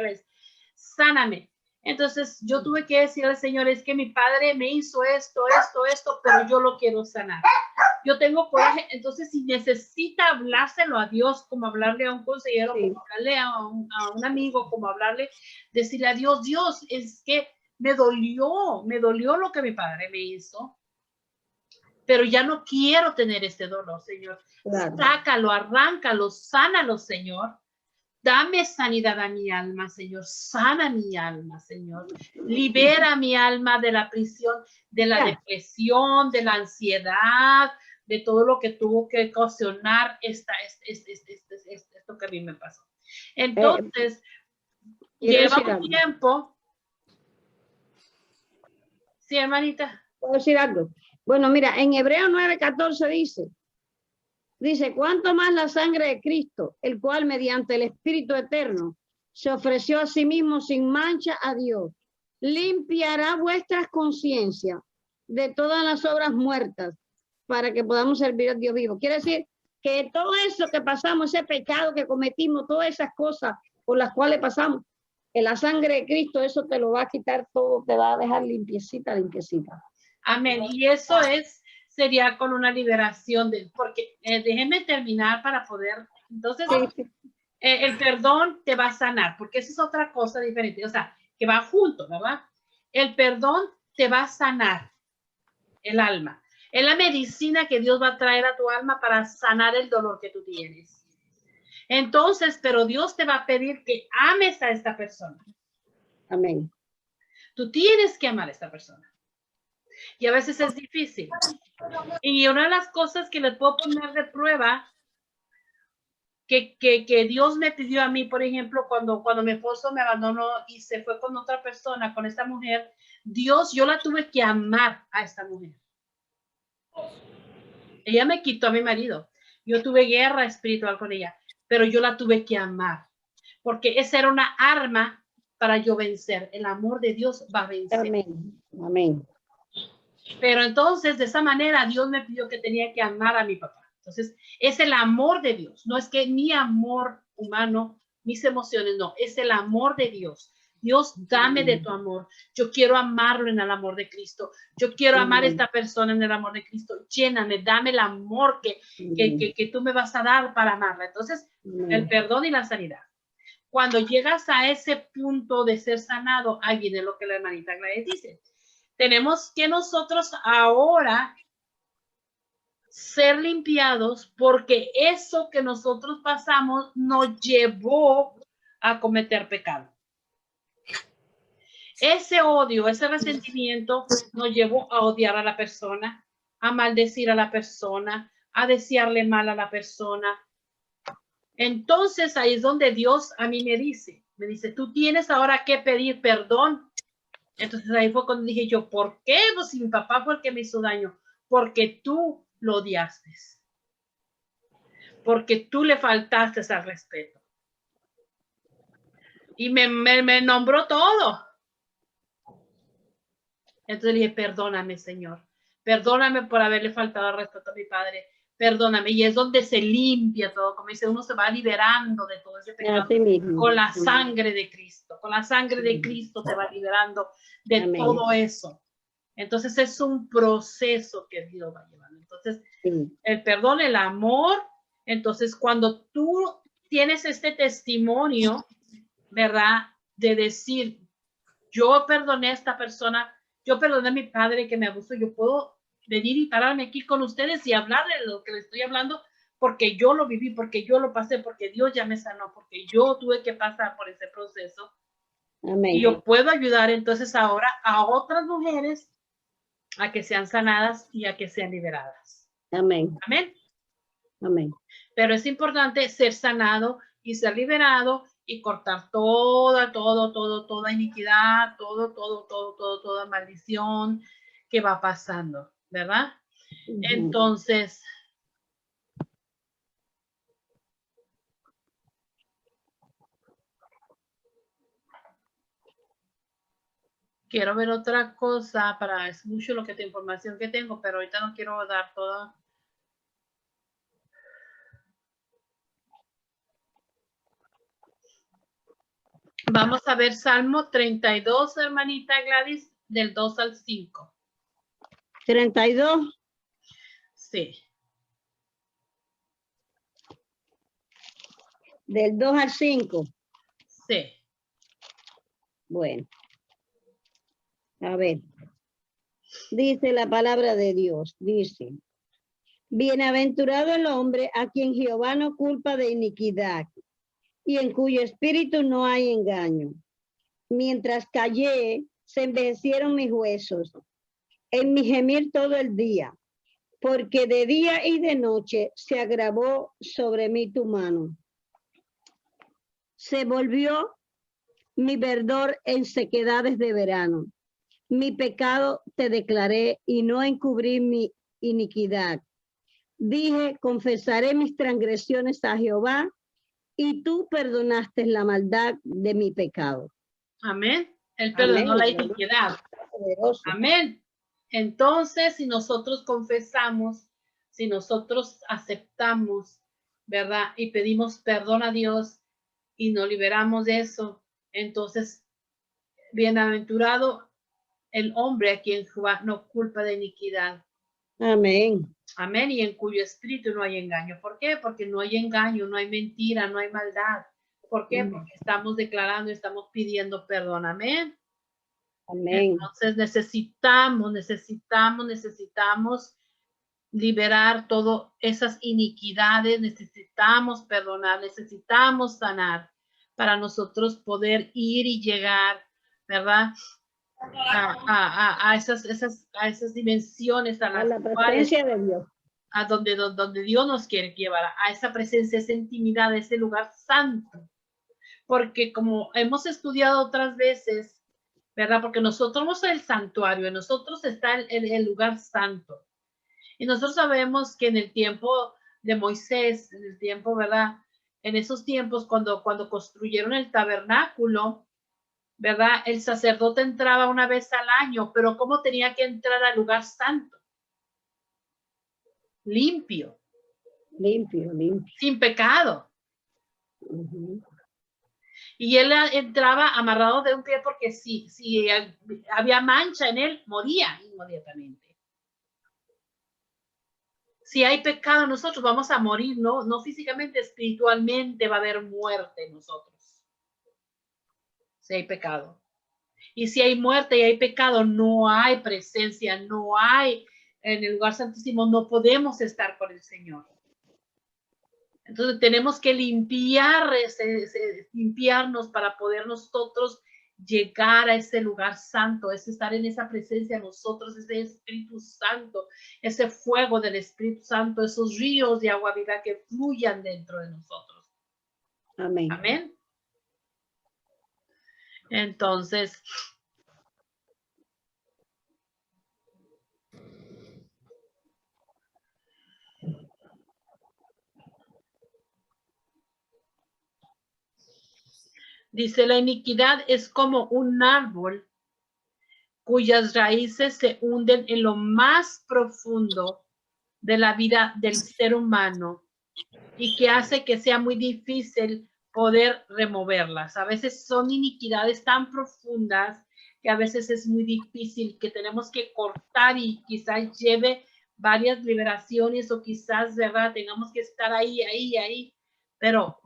sáname. Entonces yo tuve que decir al Señor, es que mi padre me hizo esto, pero yo lo quiero sanar. Yo tengo coraje, entonces si necesita hablárselo a Dios, como hablarle a un consejero, sí, como hablarle a un amigo, como hablarle, decirle a Dios, Dios, es que me dolió lo que mi padre me hizo, pero ya no quiero tener este dolor, Señor. claro. Sácalo, arráncalo, sánalo, Señor. Dame sanidad a mi alma, Señor. Sana mi alma, Señor. Libera mi alma de la prisión, de la depresión, de la ansiedad, de todo lo que tuvo que ocasionar esto que a mí me pasó. Entonces, lleva un tiempo. Sí, hermanita. ¿Puedo decir algo? Bueno, mira, en Hebreos 9:14 dice, ¿cuánto más la sangre de Cristo, el cual mediante el Espíritu Eterno se ofreció a sí mismo sin mancha a Dios, limpiará vuestras conciencias de todas las obras muertas para que podamos servir al Dios vivo? Quiere decir que todo eso que pasamos, ese pecado que cometimos, todas esas cosas por las cuales pasamos, en la sangre de Cristo, eso te lo va a quitar todo, te va a dejar limpiecita, limpiecita. Amén. Y eso sería con una liberación, porque déjenme terminar para poder, entonces, el perdón te va a sanar, porque eso es otra cosa diferente, o sea, que va junto, ¿verdad? El perdón te va a sanar el alma. Es la medicina que Dios va a traer a tu alma para sanar el dolor que tú tienes. Entonces, pero Dios te va a pedir que ames a esta persona. Amén. Tú tienes que amar a esta persona. Y a veces es difícil. Y una de las cosas que les puedo poner de prueba, que Dios me pidió a mí, por ejemplo, cuando mi esposo me abandonó y se fue con otra persona, con esta mujer, yo la tuve que amar a esta mujer. Ella me quitó a mi marido. Yo tuve guerra espiritual con ella, pero yo la tuve que amar, porque esa era una arma para yo vencer. El amor de Dios va a vencer. Amén. Amén. Pero entonces, de esa manera, Dios me pidió que tenía que amar a mi papá. Entonces, es el amor de Dios. No es que mi amor humano, mis emociones, no. Es el amor de Dios. Dios, dame de tu amor. Yo quiero amarlo en el amor de Cristo. Yo quiero amar a esta persona en el amor de Cristo. Lléname, dame el amor que tú me vas a dar para amarla. Entonces, el perdón y la sanidad. Cuando llegas a ese punto de ser sanado, ahí viene lo que la hermanita Gladys dice. Tenemos que nosotros ahora ser limpiados porque eso que nosotros pasamos nos llevó a cometer pecado. Ese odio, ese resentimiento nos llevó a odiar a la persona, a maldecir a la persona, a desearle mal a la persona. Entonces ahí es donde Dios a mí me dice, tú tienes ahora que pedir perdón. Entonces ahí fue cuando dije yo, ¿por qué? Pues si mi papá fue el que me hizo daño, porque tú lo odiaste, porque tú le faltaste al respeto. Y me nombró todo. Entonces dije, perdóname, Señor. Perdóname por haberle faltado al respeto a mi padre. Perdóname. Y es donde se limpia todo. Como dice, uno se va liberando de todo ese pecado. Con la sangre de Cristo. Con la sangre de Cristo se va liberando de todo eso. Entonces es un proceso que Dios va llevando. Entonces, el perdón, el amor. Entonces, cuando tú tienes este testimonio, ¿verdad? De decir, yo perdoné a esta persona, yo perdoné a mi padre que me abusó, yo puedo venir y pararme aquí con ustedes y hablar de lo que les estoy hablando, porque yo lo viví, porque yo lo pasé, porque Dios ya me sanó, porque yo tuve que pasar por ese proceso. Amén. Y yo puedo ayudar entonces ahora a otras mujeres a que sean sanadas y a que sean liberadas. Amén. Amén. Amén. Pero es importante ser sanado y ser liberado y cortar toda iniquidad, toda maldición que va pasando, ¿verdad? Entonces, quiero ver otra cosa es mucho lo que te información que tengo, pero ahorita no quiero dar toda. Vamos a ver Salmo 32, hermanita Gladys, del 2 al 5. 32. Sí. Del 2 al 5. Sí. Bueno. A ver. Dice la palabra de Dios. Dice. Bienaventurado el hombre a quien Jehová no culpa de iniquidad y en cuyo espíritu no hay engaño. Mientras callé, se envejecieron mis huesos, en mi gemir todo el día, porque de día y de noche se agravó sobre mí tu mano. Se volvió mi verdor en sequedades de verano. Mi pecado te declaré y no encubrí mi iniquidad. Dije, confesaré mis transgresiones a Jehová, y tú perdonaste la maldad de mi pecado. Amén. Él perdonó la iniquidad. Amén. Entonces, si nosotros confesamos, si nosotros aceptamos, ¿verdad? Y pedimos perdón a Dios y nos liberamos de eso, entonces, bienaventurado el hombre a quien Jehová no culpa de iniquidad. Amén. Amén. Y en cuyo espíritu no hay engaño. ¿Por qué? Porque no hay engaño, no hay mentira, no hay maldad. ¿Por qué? Porque estamos declarando, estamos pidiendo perdón. Amén. Amén. Entonces necesitamos liberar todas esas iniquidades, necesitamos perdonar, necesitamos sanar para nosotros poder ir y llegar, ¿verdad? A esas dimensiones a la presencia de Dios, a donde Dios nos quiere llevar, a esa presencia, esa intimidad, ese lugar santo. Porque como hemos estudiado otras veces, ¿verdad? Porque nosotros somos el santuario, en nosotros está el lugar santo. Y nosotros sabemos que en el tiempo de Moisés, en el tiempo, ¿verdad? En esos tiempos, cuando construyeron el tabernáculo, ¿verdad? El sacerdote entraba una vez al año, pero ¿cómo tenía que entrar al lugar santo? Limpio. Limpio. Sin pecado. Y él entraba amarrado de un pie porque si había mancha en él, moría inmediatamente. Si hay pecado en nosotros, vamos a morir, no físicamente, espiritualmente va a haber muerte en nosotros. Si hay pecado. Y si hay muerte y hay pecado, no hay presencia, no hay en el lugar santísimo, no podemos estar con el Señor. Entonces tenemos que limpiarnos para poder nosotros llegar a ese lugar santo, es estar en esa presencia de nosotros, ese Espíritu Santo, ese fuego del Espíritu Santo, esos ríos de agua viva que fluyan dentro de nosotros. Amén. Amén. Entonces, dice, la iniquidad es como un árbol cuyas raíces se hunden en lo más profundo de la vida del ser humano y que hace que sea muy difícil poder removerlas. A veces son iniquidades tan profundas que a veces es muy difícil, que tenemos que cortar y quizás lleve varias liberaciones o quizás, ¿verdad? Tengamos que estar ahí, pero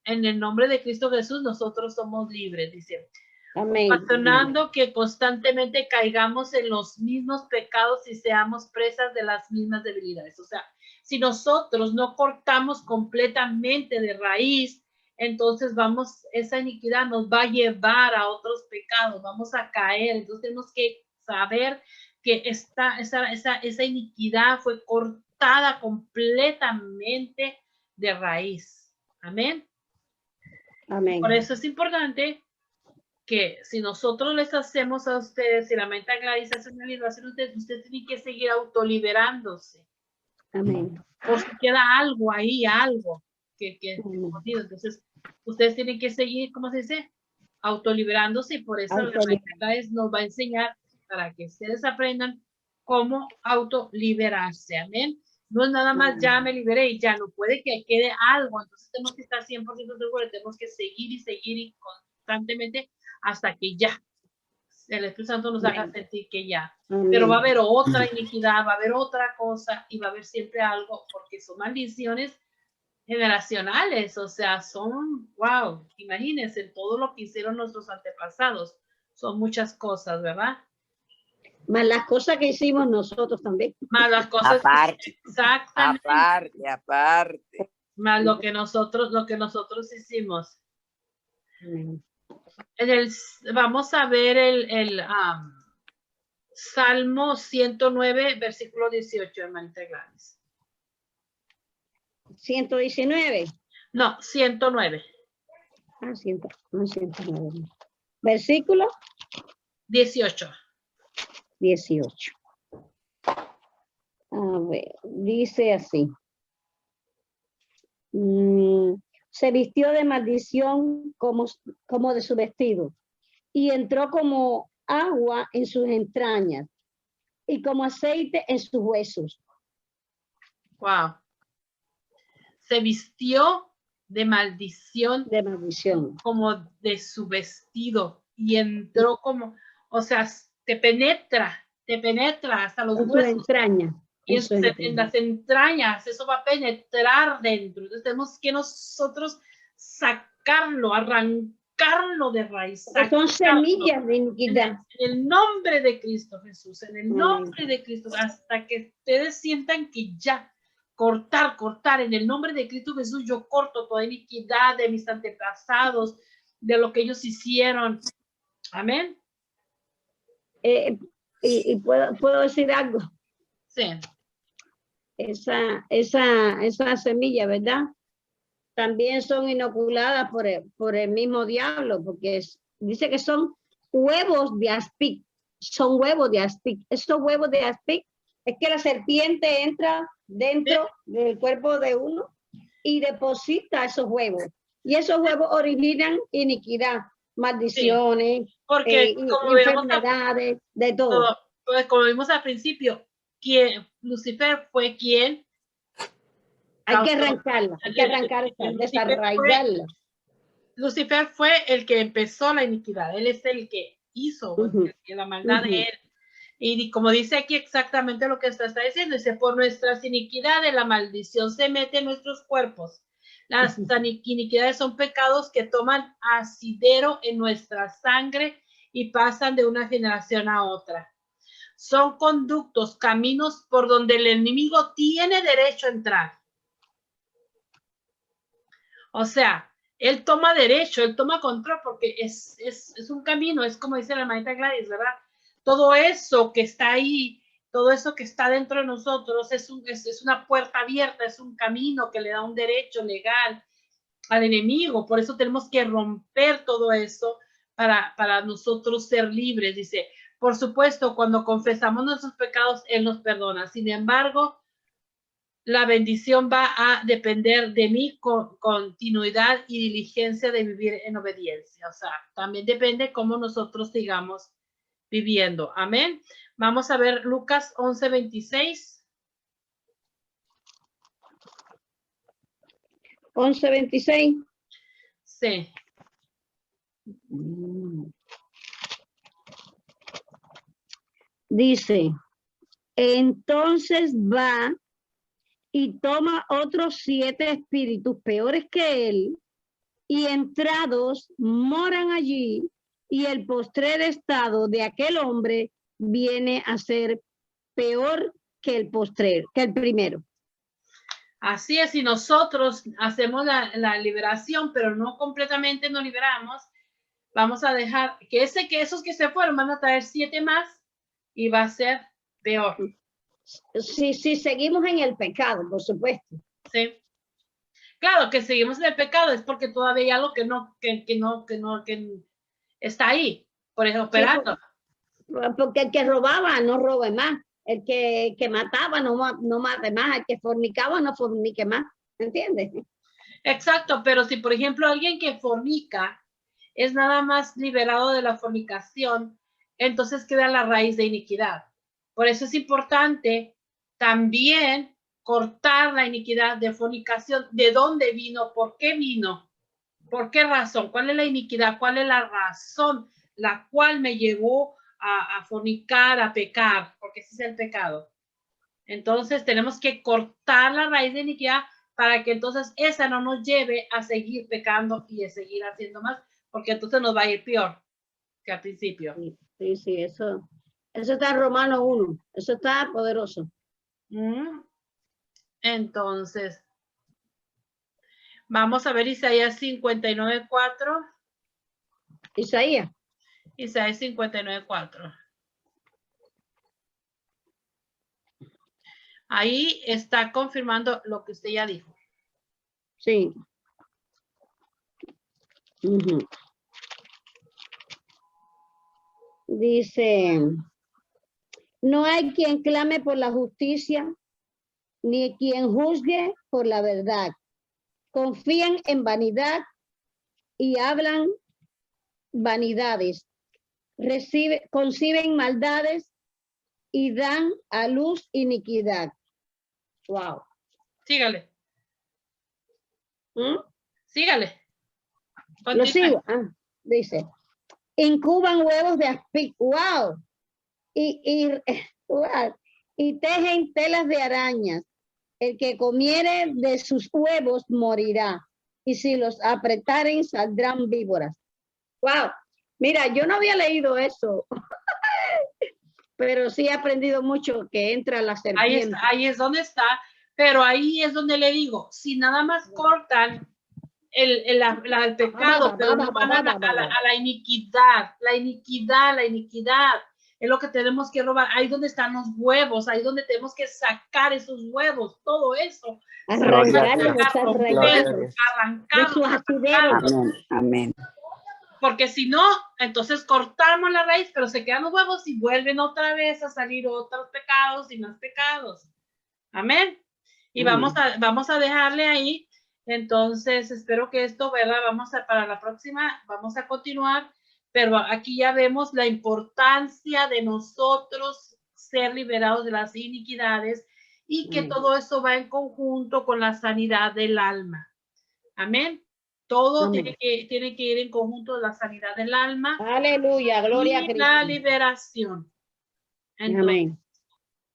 en el nombre de Cristo Jesús nosotros somos libres, dice. Amén. Ocasionando que constantemente caigamos en los mismos pecados y seamos presas de las mismas debilidades. O sea, si nosotros no cortamos completamente de raíz, entonces esa iniquidad nos va a llevar a otros pecados, vamos a caer. Entonces tenemos que saber que esa iniquidad fue cortada completamente de raíz. Amén. Amén. Por eso es importante que si nosotros les hacemos a ustedes, si la mente Gladys hace una liberación, usted tiene que seguir autoliberándose. Amén. Por si queda algo ahí, algo que Amén. entonces ustedes tienen que seguir, ¿cómo se dice? Autoliberándose, y por eso la mente Gladys nos va a enseñar para que ustedes aprendan cómo autoliberarse. Amén. No es nada más ya me liberé y ya no, puede que quede algo, entonces tenemos que estar 100% seguros, tenemos que seguir y constantemente hasta que ya el Espíritu Santo nos haga sentir que ya. Amén. Pero va a haber otra iniquidad, va a haber otra cosa y va a haber siempre algo, porque son maldiciones generacionales, o sea, son, wow, imagínense todo lo que hicieron nuestros antepasados, son muchas cosas, ¿verdad? Más las cosas que hicimos nosotros también. Más las cosas, Aparte, exactamente, aparte. más lo que nosotros hicimos. Amén. Vamos a ver el Salmo 109, versículo 18, hermanita Gladys. 119. No, 109. 109. Versículo 18. 18. A ver, dice así. Se vistió de maldición como de su vestido, y entró como agua en sus entrañas, y como aceite en sus huesos. Wow. Se vistió de maldición. De maldición. Como de su vestido, y entró como, o sea, te penetra hasta los En sus huesos. entrañas. Y en las entrañas, eso va a penetrar dentro. Entonces tenemos que nosotros sacarlo, arrancarlo de raíz. Son semillas de iniquidad. En el nombre de Cristo Jesús, en el nombre de Cristo, hasta que ustedes sientan que ya, cortar, en el nombre de Cristo Jesús, yo corto toda iniquidad de mis antepasados, de lo que ellos hicieron. Amén. Y puedo decir algo. Sí. Esa semilla, ¿verdad? También son inoculadas por el mismo diablo, porque dice que son huevos de aspic. Son huevos de aspic. Estos huevos de aspic es que la serpiente entra dentro del cuerpo de uno y deposita esos huevos. Y esos huevos originan iniquidad, maldiciones, porque enfermedades, de todo. Pues como vimos al principio, Lucifer fue quien hay que arrancarla, desarraigarla. Lucifer fue el que empezó la iniquidad, él es el que hizo la maldad de él. Y como dice aquí exactamente lo que está diciendo, dice, por nuestras iniquidades la maldición se mete en nuestros cuerpos. Las iniquidades son pecados que toman asidero en nuestra sangre y pasan de una generación a otra. Son conductos, caminos por donde el enemigo tiene derecho a entrar. O sea, él toma derecho, él toma control porque es un camino, es como dice la hermanita Gladys, ¿verdad? Todo eso que está ahí, todo eso que está dentro de nosotros es una puerta abierta, es un camino que le da un derecho legal al enemigo. Por eso tenemos que romper todo eso para nosotros ser libres. Dice, por supuesto, cuando confesamos nuestros pecados, Él nos perdona. Sin embargo, la bendición va a depender de mi continuidad y diligencia de vivir en obediencia. O sea, también depende cómo nosotros sigamos viviendo. Amén. Vamos a ver Lucas 11:26. 11:26. Sí. Dice, entonces va y toma otros 7 espíritus peores que él, y entrados moran allí, y el postrer estado de aquel hombre viene a ser peor que el primero. Así es, si nosotros hacemos la liberación, pero no completamente nos liberamos, vamos a dejar que esos que se fueron van a traer 7 más, y va a ser peor. Si seguimos en el pecado, por supuesto. Sí. Claro que seguimos en el pecado, es porque todavía hay algo que está ahí, por eso operando. Porque el que robaba no robe más. El que mataba no mate más. El que fornicaba no fornique más. ¿Entiendes? Exacto, pero si por ejemplo alguien que fornica es nada más liberado de la fornicación, entonces queda la raíz de iniquidad. Por eso es importante también cortar la iniquidad de fornicación. ¿De dónde vino? ¿Por qué vino? ¿Por qué razón? ¿Cuál es la iniquidad? ¿Cuál es la razón la cual me llevó a fornicar, a pecar? Porque ese es el pecado. Entonces tenemos que cortar la raíz de iniquidad para que entonces esa no nos lleve a seguir pecando y a seguir haciendo más, porque entonces nos va a ir peor que al principio. Sí, eso está en Romanos 1. Eso está poderoso. Entonces, vamos a ver Isaías 59:4. Isaías. Isaías 59:4. Ahí está confirmando lo que usted ya dijo. Sí. Dice, no hay quien clame por la justicia, ni quien juzgue por la verdad. Confían en vanidad y hablan vanidades. Conciben maldades y dan a luz iniquidad. Wow. Sígale. ¿Mm? Sígale. Lo sigo. Dice, incuban huevos de aspic. Wow. Y tejen telas de arañas. El que comiere de sus huevos morirá. Y si los apretaren, saldrán víboras. Wow. Mira, yo no había leído eso. Pero sí he aprendido mucho que entra la serpiente. Ahí es donde está, pero ahí es donde le digo, si nada más cortan el pecado, pero no van a la iniquidad, la iniquidad, es lo que tenemos que robar, ahí donde están los huevos, ahí donde tenemos que sacar esos huevos, todo eso. Arrancarlos. Amén. Porque si no, entonces cortamos la raíz, pero se quedan los huevos y vuelven otra vez a salir otros pecados y más pecados. Amén. Y vamos a dejarle ahí. Entonces, espero que esto, ¿verdad? Para la próxima, vamos a continuar, pero aquí ya vemos la importancia de nosotros ser liberados de las iniquidades y que todo eso va en conjunto con la sanidad del alma. Amén. Todo tiene que ir en conjunto de la sanidad del alma. Aleluya, gloria a Cristo. La liberación. Entonces, amén.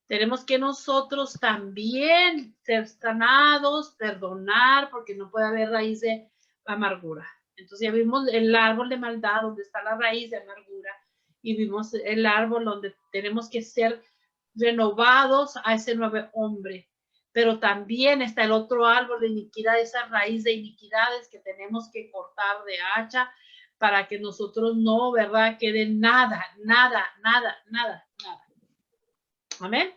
Tenemos que nosotros también ser sanados, perdonar, porque no puede haber raíz de amargura. Entonces ya vimos el árbol de maldad, donde está la raíz de amargura, y vimos el árbol donde tenemos que ser renovados a ese nuevo hombre. Pero también está el otro árbol de iniquidad, esa raíz de iniquidades que tenemos que cortar de hacha para que nosotros no, ¿verdad? Quede nada. Amén.